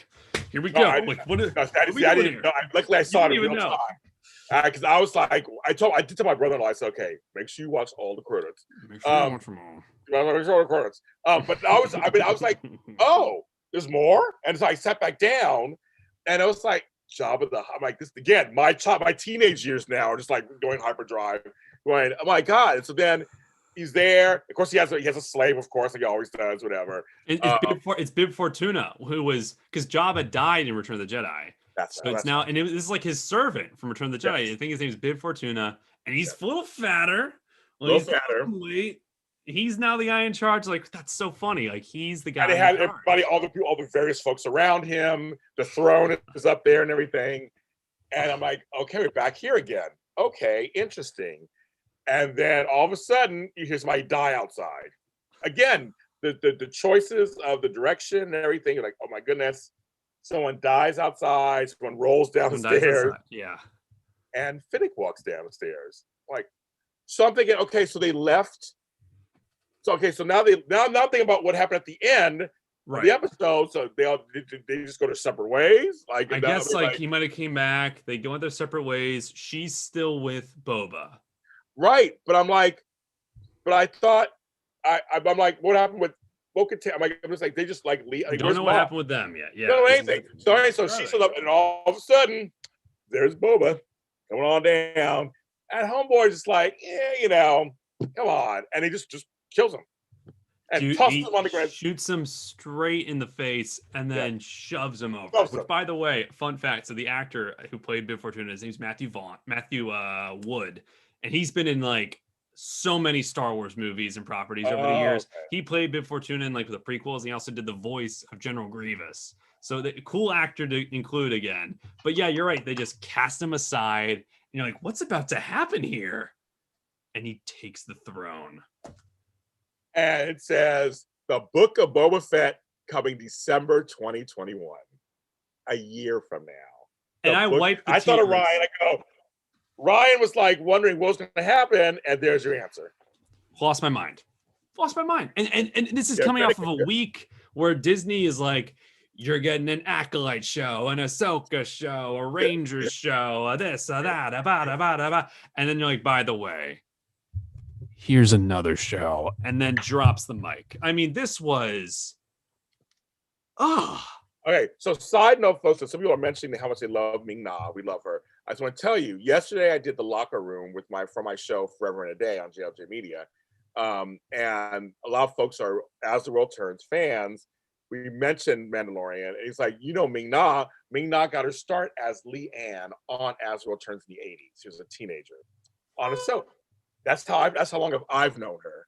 here we go. Like, what are we doing here? Luckily, I saw it in even real know. time. Because I was like, I did tell my brother-in-law, I said, okay, make sure you watch all the credits. Make sure you watch them all. Make sure all the credits. But I was like, oh, there's more. And so I sat back down, and I was like, Jabba the Hutt. I'm like, this again. My teenage years now are just like going hyperdrive. Going, oh my god! And so then he's there. Of course, he has a slave, of course, like he always does. Whatever. It's Bib Fortuna, who was because Jabba died in Return of the Jedi. This is like his servant from Return of the Jedi. Yes. I think his name is Bib Fortuna, and he's a little fatter. Weight. He's now the guy in charge. Like, that's so funny. Like, he's the guy. And they had everybody, all the various folks around him. The throne is up there and everything. And I'm like, okay, we're back here again. Okay, interesting. And then all of a sudden, you hear somebody die outside. Again, the choices of the direction and everything. You're like, oh my goodness. Someone dies outside. Someone rolls down the stairs. Yeah. And Finnick walks down the stairs. Like, so I'm thinking, okay, so they left. So now I'm thinking about what happened at the end of the episode. So they just go their separate ways. Like, I guess like he might have came back. They go in their separate ways. She's still with Boba. Right, but I'm like, I thought I'm like, what happened with Bo-Katan? I'm just like, they just like leave. Like, don't know what happened with them yet. Yeah, don't know anything. So she's still up, and all of a sudden, there's Boba coming on down, and Homeboy just like, come on, and he just kills him and tosses him on the ground, shoots him straight in the face, and then shoves him over. Which, by the way, fun fact: so the actor who played Bib Fortuna, his name's Matthew Wood, and he's been in like so many Star Wars movies and properties over the years. Okay. He played Bib Fortuna in like the prequels, and he also did the voice of General Grievous. So the cool actor to include again. But yeah, you're right. They just cast him aside, and you're like, what's about to happen here? And he takes the throne. And it says the Book of Boba Fett coming December 2021, a year from now. And I wiped the I thought of Ryan. I go, Ryan was like wondering what was going to happen, and there's your answer. Lost my mind. And this is coming off of a week where Disney is like, you're getting an Acolyte show, an Ahsoka show, a Rangers show, a this, a that, a ba. And then you're like, by the way, here's another show, and then drops the mic. I mean, this was Okay, so side note, folks, so some people are mentioning how much they love Ming-Na. We love her. I just want to tell you, yesterday I did the locker room for my show Forever and a Day on JLJ Media. And a lot of folks are As the World Turns fans. We mentioned Mandalorian, and he's like, Ming-Na. Ming-Na got her start as Leanne on As the World Turns in the 80s. She was a teenager on a soap. That's how long I've known her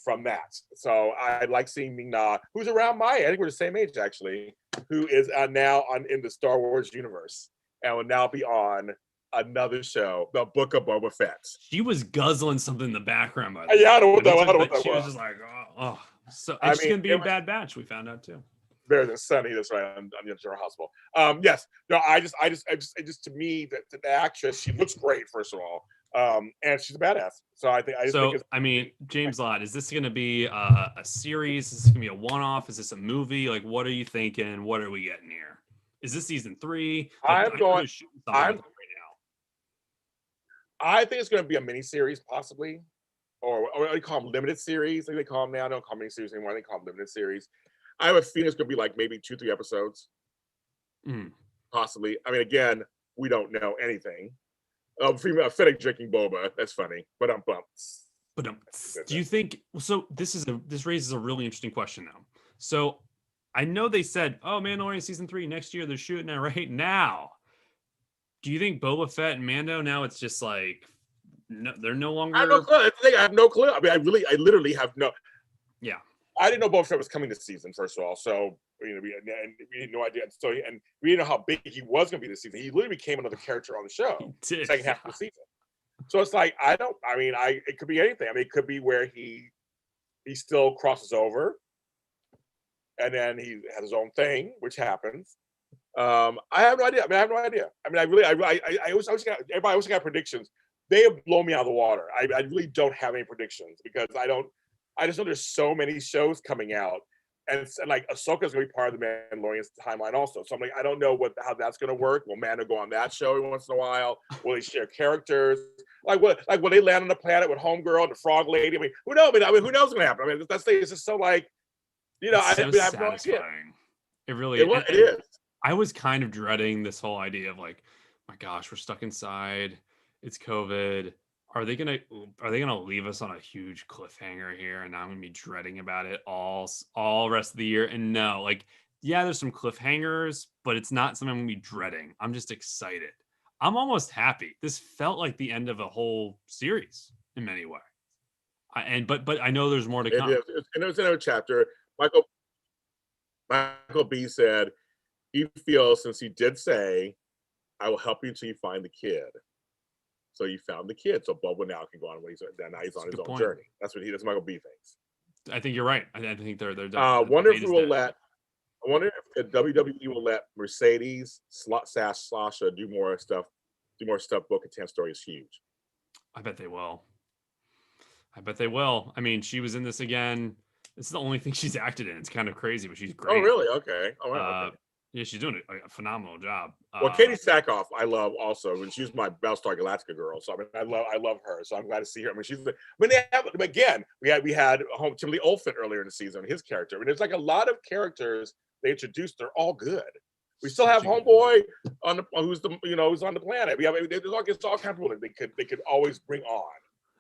from that. So I like seeing Ming-Na, who's around my age. I think we're the same age actually, who is now in the Star Wars universe and will now be on another show, The Book of Boba Fett. She was guzzling something in the background. By the way. I don't know what that was. She was just like, So she's gonna be in Bad Batch. We found out too. Better than Sunny. That's right. On General Hospital. Yes. No. I just to me the actress, she looks great. First of all. And she's a badass. So I think James Lott, is this going to be a series? Is this going to be a one-off? Is this a movie? Like, what are you thinking? What are we getting here? Is this season 3? Like, I think it's going to be a mini series, possibly, or they call them limited series. Like they call them now. I don't call them mini series anymore. They call them limited series. I have a feeling it's going to be like maybe 2-3 episodes, possibly. I mean, again, we don't know anything. Female Finnick drinking boba. That's funny. But do you think so? This raises a really interesting question now. So I know they said, Mandalorian season 3 next year. They're shooting it right now. Do you think Boba Fett and Mando now? It's just like they're no longer. I have no clue. I have no clue. I mean, I literally have no. Yeah. I didn't know Boba Fett was coming this season. First of all, so we had no idea. So and we didn't know how big he was going to be this season. He literally became another character on the show. Second half of the season. So it's like it could be anything. I mean, it could be where he he still crosses over, and then he has his own thing, which happens. I have no idea. I have no idea. I always got predictions. They have blown me out of the water. I really don't have any predictions because I just know there's so many shows coming out, and like Ahsoka's gonna be part of the Mandalorian timeline also. So I'm like, I don't know how that's gonna work. Will Mando go on that show every once in a while? Will they share characters? Like will they land on the planet with Homegirl and the Frog Lady? I mean, who knows? Who knows what's gonna happen? I mean, that's thing is just so like, it's so I have no idea. satisfying. It really It is. I was kind of dreading this whole idea of like, my gosh, we're stuck inside. It's COVID. Are they gonna leave us on a huge cliffhanger here? And now I'm gonna be dreading about it all rest of the year. And no, like, yeah, there's some cliffhangers, but it's not something I'm gonna be dreading. I'm just excited. I'm almost happy. This felt like the end of a whole series in many ways. But I know there's more to come. It is. And there's another chapter. Michael B said he feels, since he did say, I will help you until you find the kid. So you found the kid. So Boba now can go on when he's on his own journey. That's Michael B thinks. I think you're right. I think they're done. I wonder if WWE will let Mercedes Sasha do more stuff. Bo-Katan story is huge. I bet they will. I mean, she was in this again. This is the only thing she's acted in. It's kind of crazy, but she's great. Oh, really? Okay. All right. Okay. Yeah, she's doing a phenomenal job. Well, Katie Sackhoff, I love also, and she's my Battlestar Galactica girl. So I love her. So I'm glad to see her. I mean, they have again. We had Timothy Olyphant earlier in the season. His character. I mean, there's like a lot of characters they introduced. They're all good. We still have Homeboy who's on the planet. We have there's all kinds of people that they could always bring on.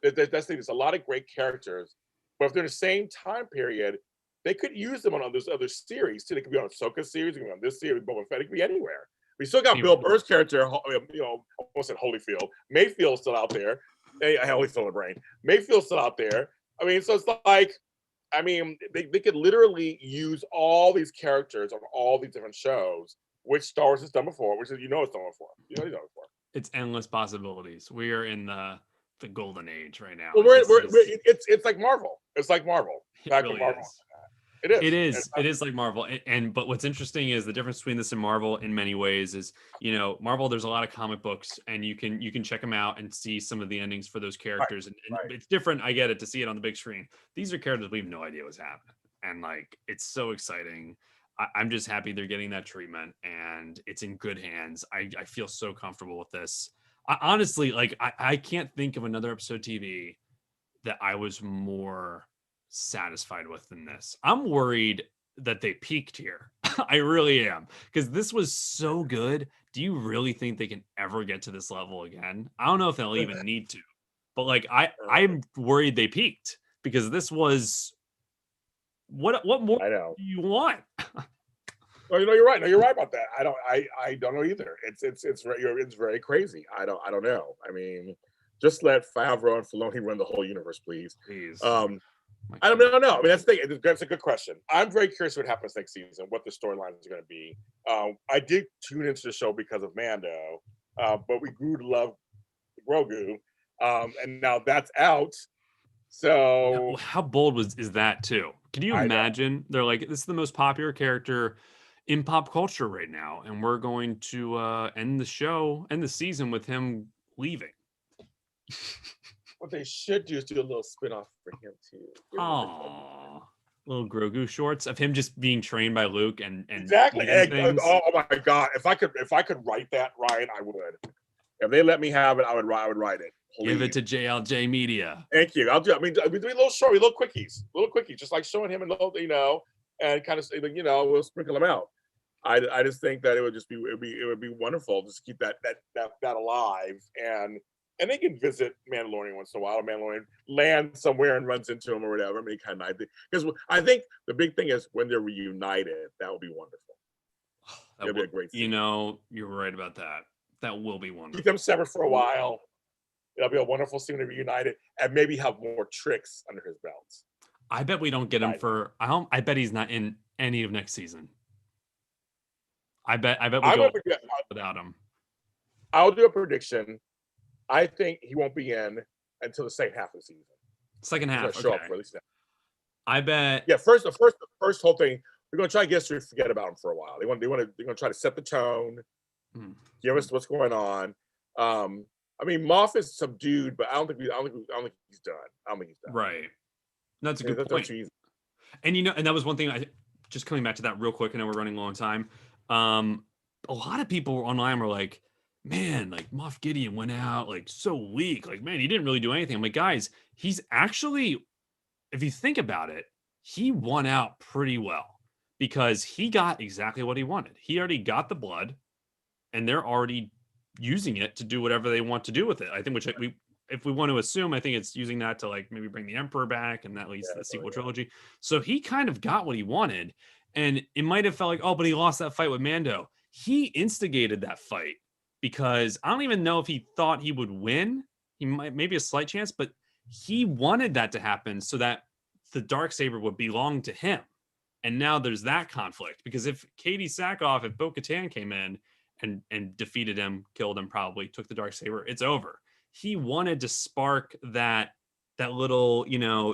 There's a lot of great characters, but if they're in the same time period, they could use them on those other series too. They could be on Ahsoka series, they could be on this series, Boba Fett, it could be anywhere. We still got Bill Burr's character, almost said Holyfield. Mayfield's still out there. Hey, Holyfield in the brain. Mayfield's still out there. I mean, so it's like, I mean, they could literally use all these characters on all these different shows, which Star Wars has done before, which is it's done before. It's endless possibilities. We are in the golden age right now. Well, it's like Marvel. It's like Marvel. Back really Marvel. It is. It is like Marvel. But what's interesting is the difference between this and Marvel in many ways is, Marvel, there's a lot of comic books and you can check them out and see some of the endings for those characters. Right. And it's different. I get it, to see it on the big screen. These are characters we have no idea what's happening. And like, it's so exciting. I'm just happy they're getting that treatment and it's in good hands. I feel so comfortable with this. Honestly, like I can't think of another episode of TV that I was more satisfied with than this. I'm worried that they peaked here. I really am, because this was so good. Do you really think they can ever get to this level again? I don't know if they'll even need to, but like I'm worried they peaked, because this was what more do you want? Well, you're right. No, you're right about that. I don't know either. It's very crazy. I don't know. I mean, just let Favreau and Filoni run the whole universe, please. I don't know. I mean, that's a good question. I'm very curious what happens next season, what the storylines are going to be. I did tune into the show because of Mando, but we grew to love Grogu, and now that's out. So how bold is that too? Can you imagine? They're like, this is the most popular character in pop culture right now, and we're going to end the season with him leaving. What they should do is do a little spinoff for him too. Oh, little Grogu shorts of him just being trained by Luke and exactly. Oh my God! If I could write that, Ryan, I would. If they let me have it, I would write it. Please. Give it to JLJ Media. Thank you. I'll do. I mean, we do a little short, little quickies, just like showing him and and kind of we'll sprinkle them out. I just think that it would be wonderful just to keep that alive, and they can visit Mandalorian once in a while. Mandalorian lands somewhere and runs into him or whatever. I mean, kind of, because I think the big thing is when they're reunited, that will be wonderful. That'll be a great scene. You're right about that. That will be wonderful. Keep them separate for a while. It'll be a wonderful scene to be reunited and maybe have more tricks under his belt. I bet we don't get him I bet he's not in any of next season. I bet we go without him. I'll do a prediction. I think he won't be in until the second half of the season. Second half. Show up for at least I bet. Yeah, the first whole thing, we're gonna try to get us to forget about him for a while. They're gonna try to set the tone, Hmm. give us what's going on. I mean, Moff is subdued, but I don't think he's done. I don't think he's done. Right. That's a Yeah, good point. too easy. And and that was one thing. Just coming back to that real quick. I know we're running low on time. Um, a lot of people online were like, "Man, like Moff Gideon went out like so weak. Like, man, he didn't really do anything." I'm like, guys, he's actually, if you think about it, he won out pretty well because he got exactly what he wanted. He already got the blood, and they're already using it to do whatever they want to do with it. I think, which we, if we want to assume, I think it's using that to like maybe bring the Emperor back, and that leads to the sequel trilogy. So he kind of got what he wanted, and it might have felt like, oh, but he lost that fight with Mando. He instigated that fight because I don't even know if he thought he would win. He might, maybe a slight chance, but he wanted that to happen so that the Darksaber would belong to him. And now there's that conflict because if Katie Sackhoff, if Bo-Katan came in and defeated him, killed him, probably took the Darksaber, it's over. He wanted to spark that little,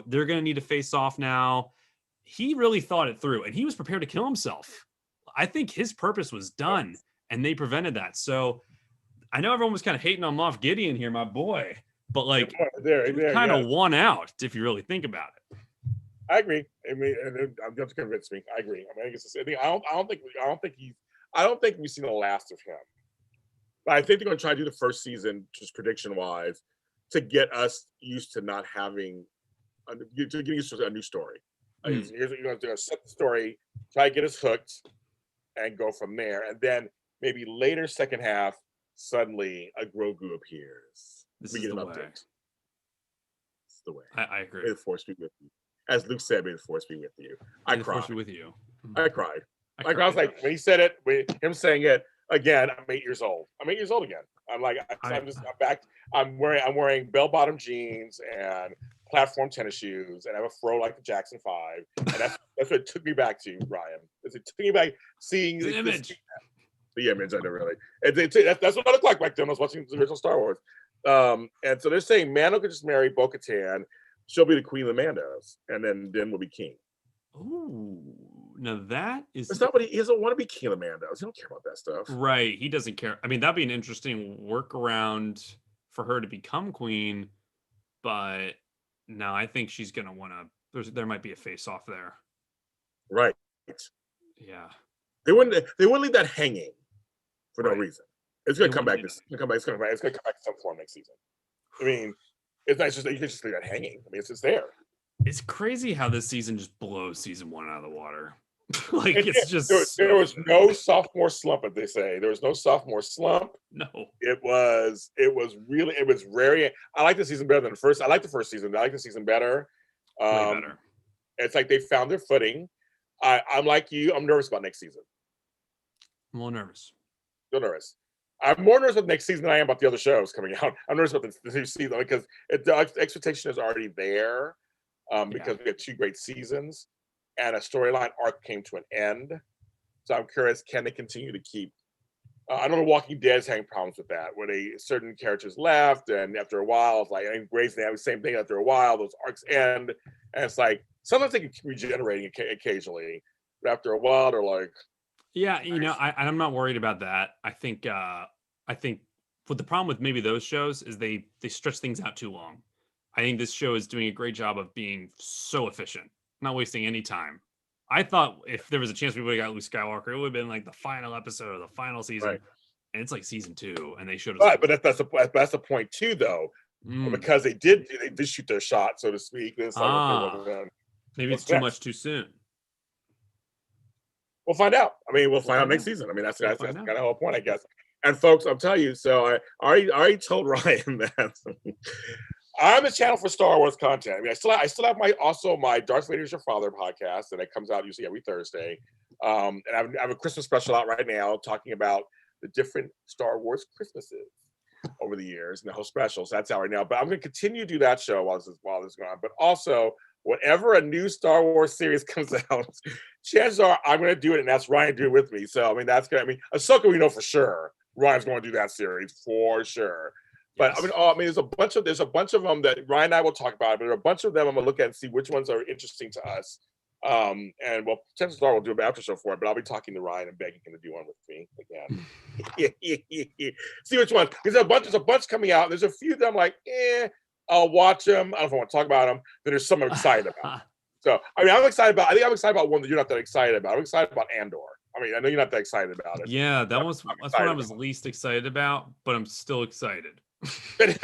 they're going to need to face off now. He really thought it through, and he was prepared to kill himself. I think his purpose was done, and they prevented that. So I know everyone was kind of hating on Moff Gideon here, my boy, but like kind of won out if you really think about it. I agree. I mean, and I'm going to convince me. I agree. I mean, I guess I don't think we've seen the last of him. But I think they're going to try to do the first season, just prediction wise, to get us used to not having, to getting used to a new story. Here's what you're going to do: set the story, try to get us hooked, and go from there. And then maybe later second half, suddenly a Grogu appears. This is the way. This is the way. I agree. May the Force be with you. As Luke said, may the Force be with you. I cried. Force be with you. I cried. I was like, when he said it, him saying it again, I'm 8 years old. I'm 8 years old again. I'm like, I'm back. I'm wearing bell-bottom jeans and platform tennis shoes, and I have a fro like the Jackson 5. And that's what it took me back to, Ryan. It took me back seeing the image. The image, I know, really. That's what I look like back then. I was watching the original Star Wars. And so they're saying Mando could just marry Bo-Katan. She'll be the queen of the Mandos, and then we'll be king. Ooh, now that is. That's not what he doesn't want to be king of the Mandos. He don't care about that stuff. Right, he doesn't care. I mean, that'd be an interesting workaround for her to become queen, but no, I think she's gonna want to. There might be a face-off there. Right. Yeah. They wouldn't leave that hanging for no reason. It's gonna come back. It's gonna come back to some form next season. I mean, it's not just that you can just leave that hanging. I mean, it's just there. It's crazy how this season just blows season 1 out of the water. Like it's just there was no sophomore slump, as they say. There was no sophomore slump. No. It was very. I like the season better than the first. I like the first season. I like the season better. Way better. It's like they found their footing. I'm like you. I'm nervous about next season. I'm a little nervous. Still nervous. I'm more nervous about next season than I am about the other shows coming out. I'm nervous about the new season because the expectation is already there because we had 2 great seasons and a storyline arc came to an end. So I'm curious, can they continue to keep? I know The Walking Dead's having problems with that, where certain characters left, and after a while, it's like, and Grey's they have the same thing. After a while, those arcs end, and it's like sometimes they can keep regenerating occasionally, but after a while, they're like, yeah, I'm not worried about that. I think what the problem with maybe those shows is they stretch things out too long. I think this show is doing a great job of being so efficient, not wasting any time. I thought if there was a chance we would have got Luke Skywalker, it would have been like the final episode of the final season, and it's like season 2, and they showed us. But that's the point too, though, because they did shoot their shot, so to speak. It's like, maybe it's too much too soon. We'll find out. I mean, we'll find out next season. I mean, that's kind of the whole point, I guess. And folks, I'm telling you, so I already told Ryan that I'm a channel for Star Wars content. I mean, I still have my Darth Vader is Your Father podcast, and it comes out usually every Thursday. And I have a Christmas special out right now talking about the different Star Wars Christmases over the years and the whole specials. That's out right now. But I'm going to continue to do that show while this is going on. But also, whenever a new Star Wars series comes out, chances are I'm going to do it, and that's Ryan doing it with me. So I mean, Ahsoka, we know for sure Ryan's going to do that series for sure. But Yes. there's a bunch of them that Ryan and I will talk about. But there are a bunch of them I'm gonna look at and see which ones are interesting to us. And well, chances are we'll do an after show for it. But I'll be talking to Ryan and begging him to do one with me again. See which ones. There's a bunch coming out. There's a few that I'm like, I'll watch them. I don't know if I want to talk about them. But there's some I'm excited about. So I think I'm excited about one that you're not that excited about. I'm excited about Andor. I mean, I know you're not that excited about it. Yeah, that's what I was least excited about, but I'm still excited. That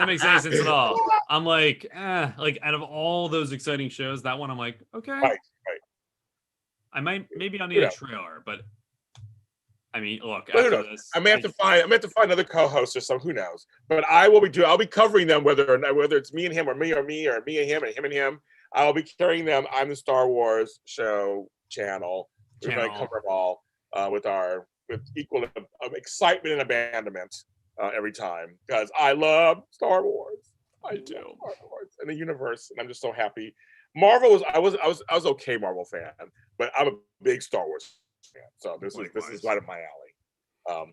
makes any sense at all. I'm like out of all those exciting shows, that one I'm like, okay. Right. I'll need a trailer, but I mean, look, but after this, I may have to find another co-host or something. Who knows? But I'll be covering them whether it's me and him or me and him and him and him. I'll be carrying them. I'm the Star Wars show channel. We're going to cover them all with equal excitement and abandonment every time because I love Star Wars. I do Star Wars and the universe, and I'm just so happy. Marvel I was okay Marvel fan, but I'm a big Star Wars fan. So this is right up my alley.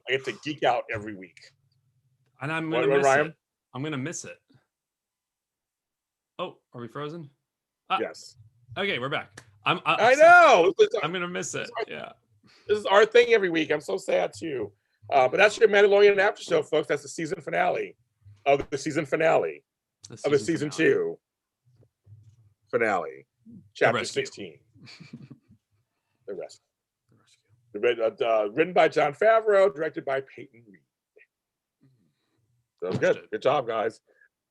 I get to geek out every week, and I'm gonna miss it. I'm gonna miss it. Oh, are we frozen? Yes. Okay, we're back. I know. I'm gonna miss it. Yeah. This is our thing every week. I'm so sad too. But that's your Mandalorian after show, folks. That's the season finale of the season finale of the season 2 finale, chapter 16. The Rescue. Written by Jon Favreau, directed by Peyton Reed. So good. Good job, guys.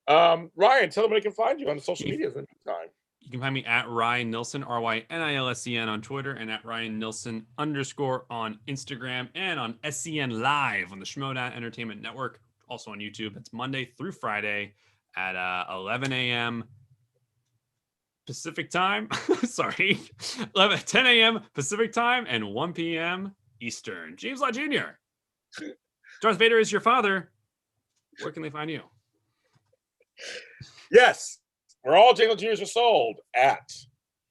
Ryan, tell them where they can find you on the social medias in the meantime. You can find me at Ryan Nilsen, RYNILSEN on Twitter, and at Ryan Nilsen _ on Instagram, and on SCN Live on the Schmodown Entertainment Network, also on YouTube. It's Monday through Friday at 11 a.m. Pacific time. Sorry, 10 a.m. Pacific time and 1 p.m. Eastern. James Lott Jr. Darth Vader is your father. Where can they find you? Yes. Where all James Lott Jr.'s are sold at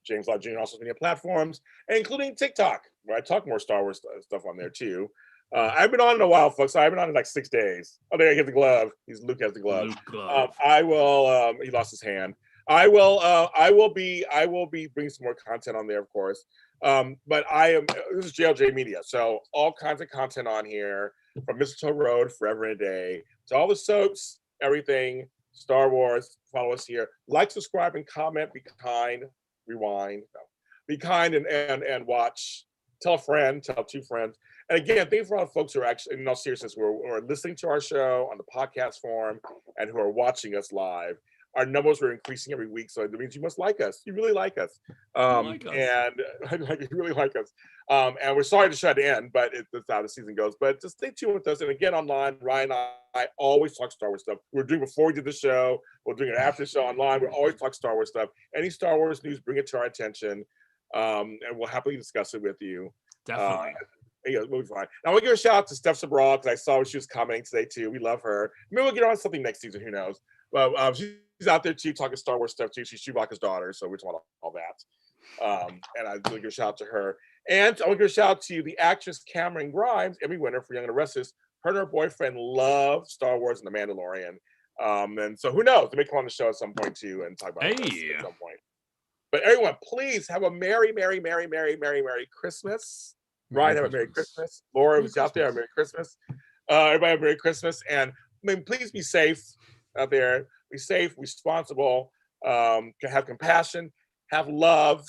James Lott Jr. on social media platforms, including TikTok, where I talk more Star Wars stuff on there too. I've been on in a while, folks. I've been on in like 6 days. Oh, there I get the glove. Luke has the glove. I will. He lost his hand. I will be bringing some more content on there, of course. But this is JLJ Media, so all kinds of content on here from Mistletoe Road, Forever and a Day, to all the soaps, everything. Star Wars, follow us here. Like, subscribe, and comment. Be kind. Rewind. No. Be kind and watch. Tell a friend. Tell 2 friends. And again, thank you for all the folks who are actually, in all seriousness, who are listening to our show on the podcast form and who are watching us live. Our numbers are increasing every week, so it means you must like us. You really like us. And you really like us. And we're sorry to shut in, but that's how the season goes. But just stay tuned with us. And again, online, Ryan and I always talk Star Wars stuff. We're doing before we did the show. We're doing an after show online. We always talk Star Wars stuff. Any Star Wars news, bring it to our attention, and we'll happily discuss it with you. Definitely. Yeah, we'll be fine. Now, we'll give a shout out to Steph Sabral because I saw she was commenting today too. We love her. Maybe we'll get her on something next season. Who knows? But she's out there too, talking Star Wars stuff too. She's Chewbacca's daughter, so we just want all that. And I really give a shout out to her. And I want to give a shout out to the actress Cameron Grimes, Emmy winner for Young and the Restless. Her and her boyfriend love Star Wars and The Mandalorian. And so who knows? They may come on the show at some point too and talk about this at some point. But everyone, please have a Merry Christmas. Ryan, have a Merry Christmas. Laura, who's out there, a Merry Christmas. Everybody have a Merry Christmas. And please be safe out there. Be safe, responsible, have compassion, have love,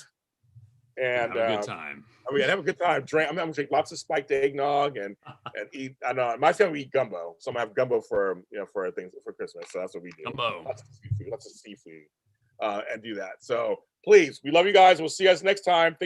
and have a good time. Have a good time. I'm gonna drink lots of spiked eggnog and eat. I know my family eat gumbo, so I'm gonna have gumbo for things for Christmas. So that's what we do. Gumbo. Lots of seafood, and do that. So please, we love you guys. We'll see you guys next time.